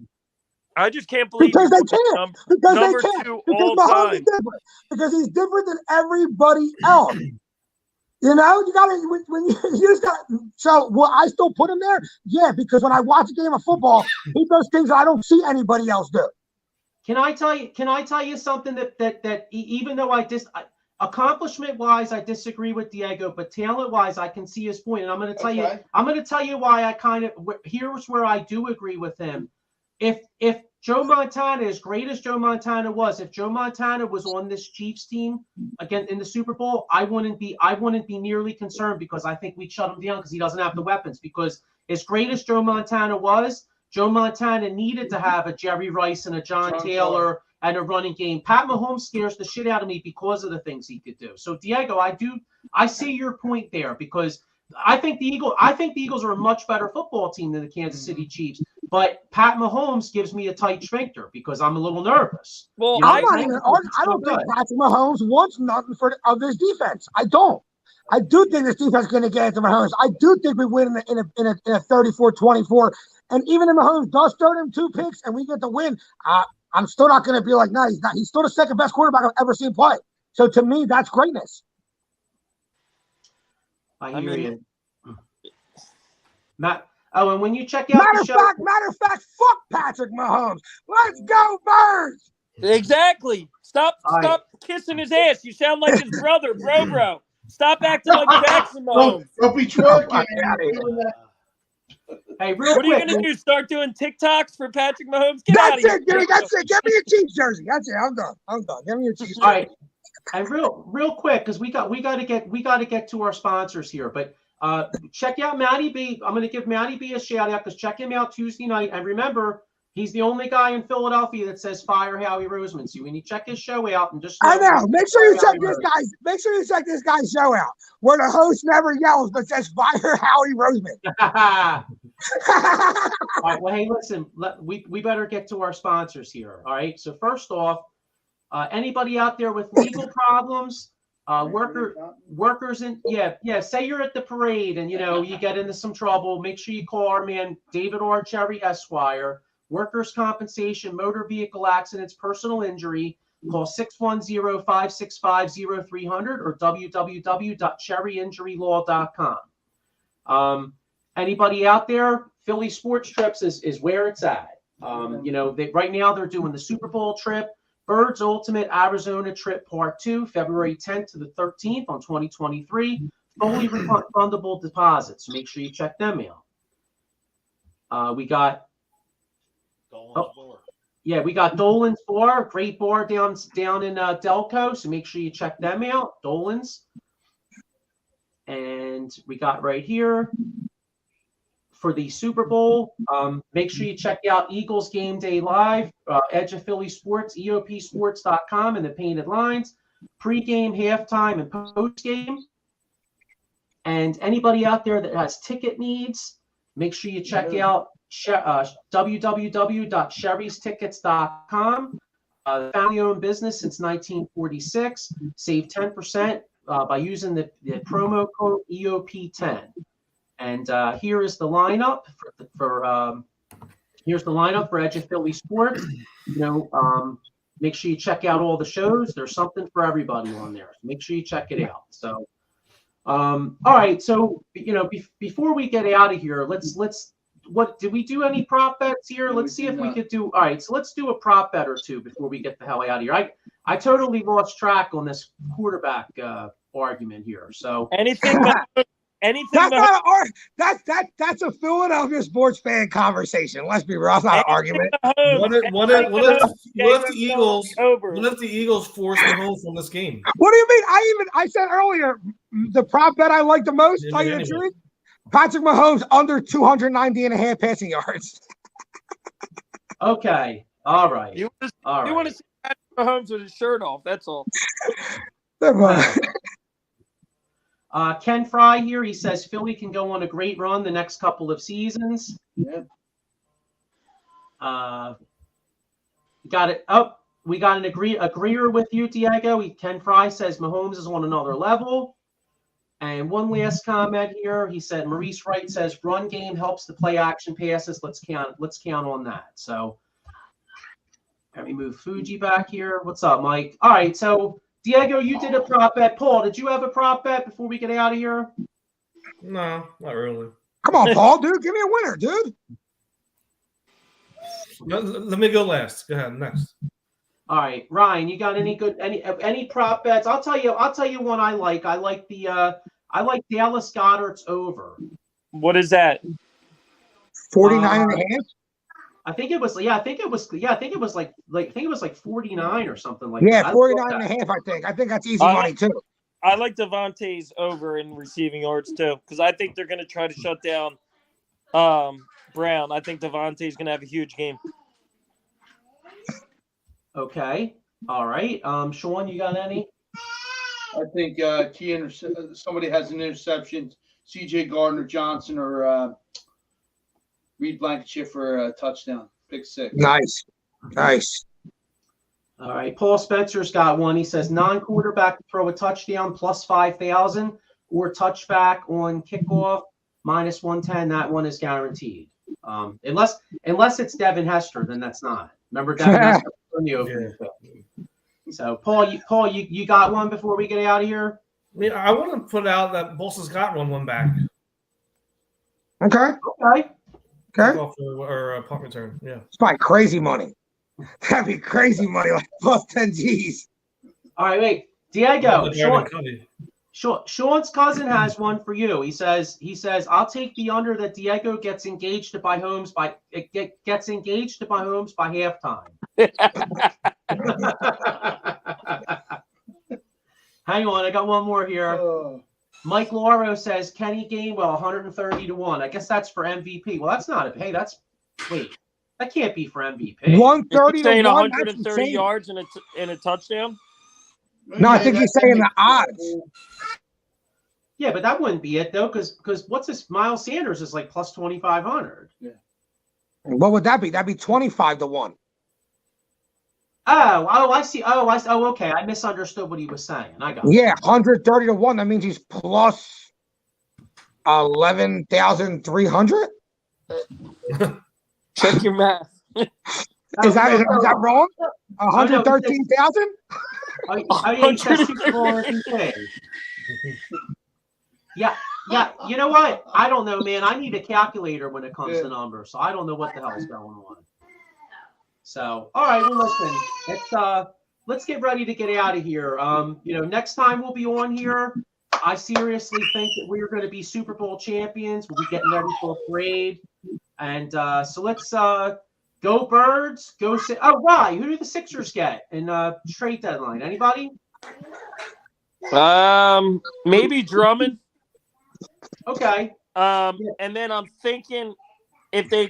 I just can't believe Because you they put him can't. Because number they can't. 2 Because all Mahomes is time. different. Because he's different than everybody else. You know, you gotta when you just got. So will I still put him there? Yeah, because when I watch a game of football, he does things that I don't see anybody else do. Can I tell you something that even though accomplishment wise I disagree with Diego, but talent wise I can see his point, and I'm going to tell you why here's where I do agree with him. If Joe Montana, as great as Joe Montana was, if Joe Montana was on this Chiefs team again in the Super Bowl, I wouldn't be nearly concerned because I think we'd shut him down because he doesn't have the weapons. Because as great as Joe Montana was, Joe Montana needed to have a Jerry Rice and a John Taylor and a running game. Pat Mahomes scares the shit out of me because of the things he could do. So Diego, I see your point there because I think the Eagles are a much better football team than the Kansas City Chiefs. But Pat Mahomes gives me a tight sphincter because I'm a little nervous. Well, You know, I don't think Patrick Mahomes wants nothing of this defense. I don't. I do think this defense is going to get into Mahomes. I do think we win in a 34-24. And even if Mahomes does throw them 2 picks and we get the win, I'm still not going to be like, no, he's not. He's still the second best quarterback I've ever seen play. So to me, that's greatness. I hear you. Matt. Oh, and when you check out Matter of fact, fuck Patrick Mahomes. Let's go, Birds. exactly. Stop All right. kissing his ass. You sound like his brother, bro. Stop acting like Jackson Mahomes. Don't be twerking. Hey, real What are you quick. gonna do? Start doing TikToks for Patrick Mahomes? Get out That's of here. it, Jimmy. That's it. Give me your Chiefs jersey. That's it. I'm done. Give me your Chiefs jersey. All right. And real quick, because we got to get to our sponsors here. But check out Matty B. I'm going to give Matty B a shout out because check him out Tuesday night. And remember, he's the only guy in Philadelphia that says fire Howie Roseman. So when you check his show out and just I know. Make sure you check Howie this guy's show out, where the host never yells but says fire Howie Roseman. All right. Well, hey, listen. We better get to our sponsors here. All right. So first off, anybody out there with legal problems, workers in say you're at the parade and you get into some trouble, make sure you call our man David R. Cherry Esquire. Workers' compensation, motor vehicle accidents, personal injury. Call 610-565-0300 or www.cherryinjurylaw.com. Anybody out there, Philly Sports Trips is where it's at. Right now they're doing the Super Bowl trip, Birds Ultimate Arizona Trip Part 2, February 10th to the 13th on 2023. Fully refundable deposits. So make sure you check them out. We got Dolan's Bar, great bar down in Delco. So make sure you check them out, Dolan's. And we got right here for the Super Bowl. Make sure you check out Eagles Game Day Live, Edge of Philly Sports, EOPsports.com, and the Painted Lines, pregame, halftime, and postgame. And anybody out there that has ticket needs, make sure you check out www.sherrystickets.com. Family-owned business since 1946. Save 10% by using the promo code EOP10. And here is the lineup for Edge of Philly Sports. Make sure you check out all the shows. There's something for everybody on there. Make sure you check it out. So, all right. So before we get out of here, let's. What did we do any prop bets here? Let's see if we could do. All right, so let's do a prop bet or two before we get the hell out of here. I totally lost track on this quarterback argument here. So anything. That's a Philadelphia sports fan conversation. Let's be real, it's not an argument. What if the Eagles force Mahomes from this game? What do you mean? I said earlier the prop bet I like the most. Tell you the truth. Patrick Mahomes under 290.5 passing yards. Okay. All right. You want to see Patrick Mahomes with his shirt off. That's all. Ken Fry here. He says Philly can go on a great run the next couple of seasons. Yeah. Got it. Oh, we got an agreeer with you, Diego. Ken Fry says Mahomes is on another level. And one last comment here. He said Maurice Wright says run game helps the play action passes. Let's count on that. So let me move Fuji back here. What's up, Mike? All right. So Diego, you did a prop bet. Paul, did you have a prop bet before we get out of here? No, not really. Come on, Paul, dude. Give me a winner, dude. Let me go last. Go ahead, next. All right, Ryan, you got any prop bets? I'll tell you one I like. I like Dallas Goedert's over. What is that? 49.5. I think it was like 49 or something like that. Yeah, 49.5. I think that's easy money too. I like Devontae's over in receiving yards too, because I think they're going to try to shut down Brown. I think Devontae's going to have a huge game. Okay. All right. Sean, you got any? I think somebody has an interception. C.J. Gardner-Johnson or Reed Blankenship for a touchdown. Pick 6. Nice. All right. Paul Spencer's got one. He says non-quarterback to throw a touchdown plus 5,000 or touchback on kickoff minus 110. That one is guaranteed. Unless it's Devin Hester, then that's not. Remember Devin Hester from the opening. So Paul, you got one before we get out of here? I mean, I want to put out that Bolsa's got one back. Okay. Or punt return. Yeah. It's probably crazy money. That'd be crazy money, like plus 10 G's. All right, wait. Diego, Sean's cousin has one for you. He says, I'll take the under that Diego gets engaged to buy homes by halftime. Hang on, I got one more here. Mike Lauro says Kenny Gainwell 130-1. I guess that's for MVP. Well, that's not that can't be for MVP. 130 to 1. 130 yards and a touchdown. No, I think he's saying the odds. Yeah, but that wouldn't be it though, because what's this? Miles Sanders is like plus 2,500. Yeah. What would that be? That'd be 25-1. Oh, I see. Oh, okay. I misunderstood what he was saying. I got it. Yeah, 130-1. That means he's plus 11,300. Check your math. Is that wrong? 113,000. Yeah. You know what? I don't know, man. I need a calculator when it comes to numbers, so I don't know what the hell's going on. So, all right. Well, listen. Let's get ready to get out of here. Next time we'll be on here, I seriously think that we're going to be Super Bowl champions. We'll be getting ready for a parade, and so let's go Birds. Go. Why? Who do the Sixers get in trade deadline? Anybody? Maybe Drummond. Okay. And then I'm thinking if they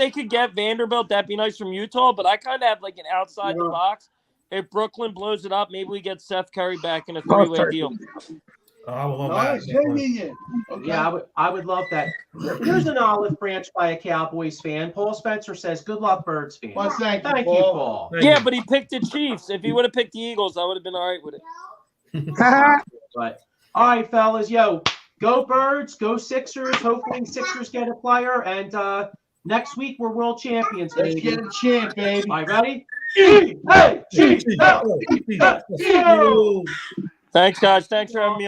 could get Vanderbilt, that'd be nice from Utah. But I kind of have like an outside the box. If Brooklyn blows it up, maybe we get Seth Curry back in a 3-way deal. Oh, I would love Nice. that. Yeah. Okay. Yeah, I would love that. Here's an olive branch by a Cowboys fan. Paul Spencer says, "Good luck, Birds fan." Well, thank you, Thank you, Paul. Paul. Thank Yeah, you. but he picked the Chiefs. If he would have picked the Eagles, I would have been all right with it. But all right, fellas, go Birds, go Sixers. Hopefully, Sixers get a player, and next week we're world champions. Let's Baby. get a champ, baby. All right, ready? Chiefs. Thanks, guys. Thanks for having me on.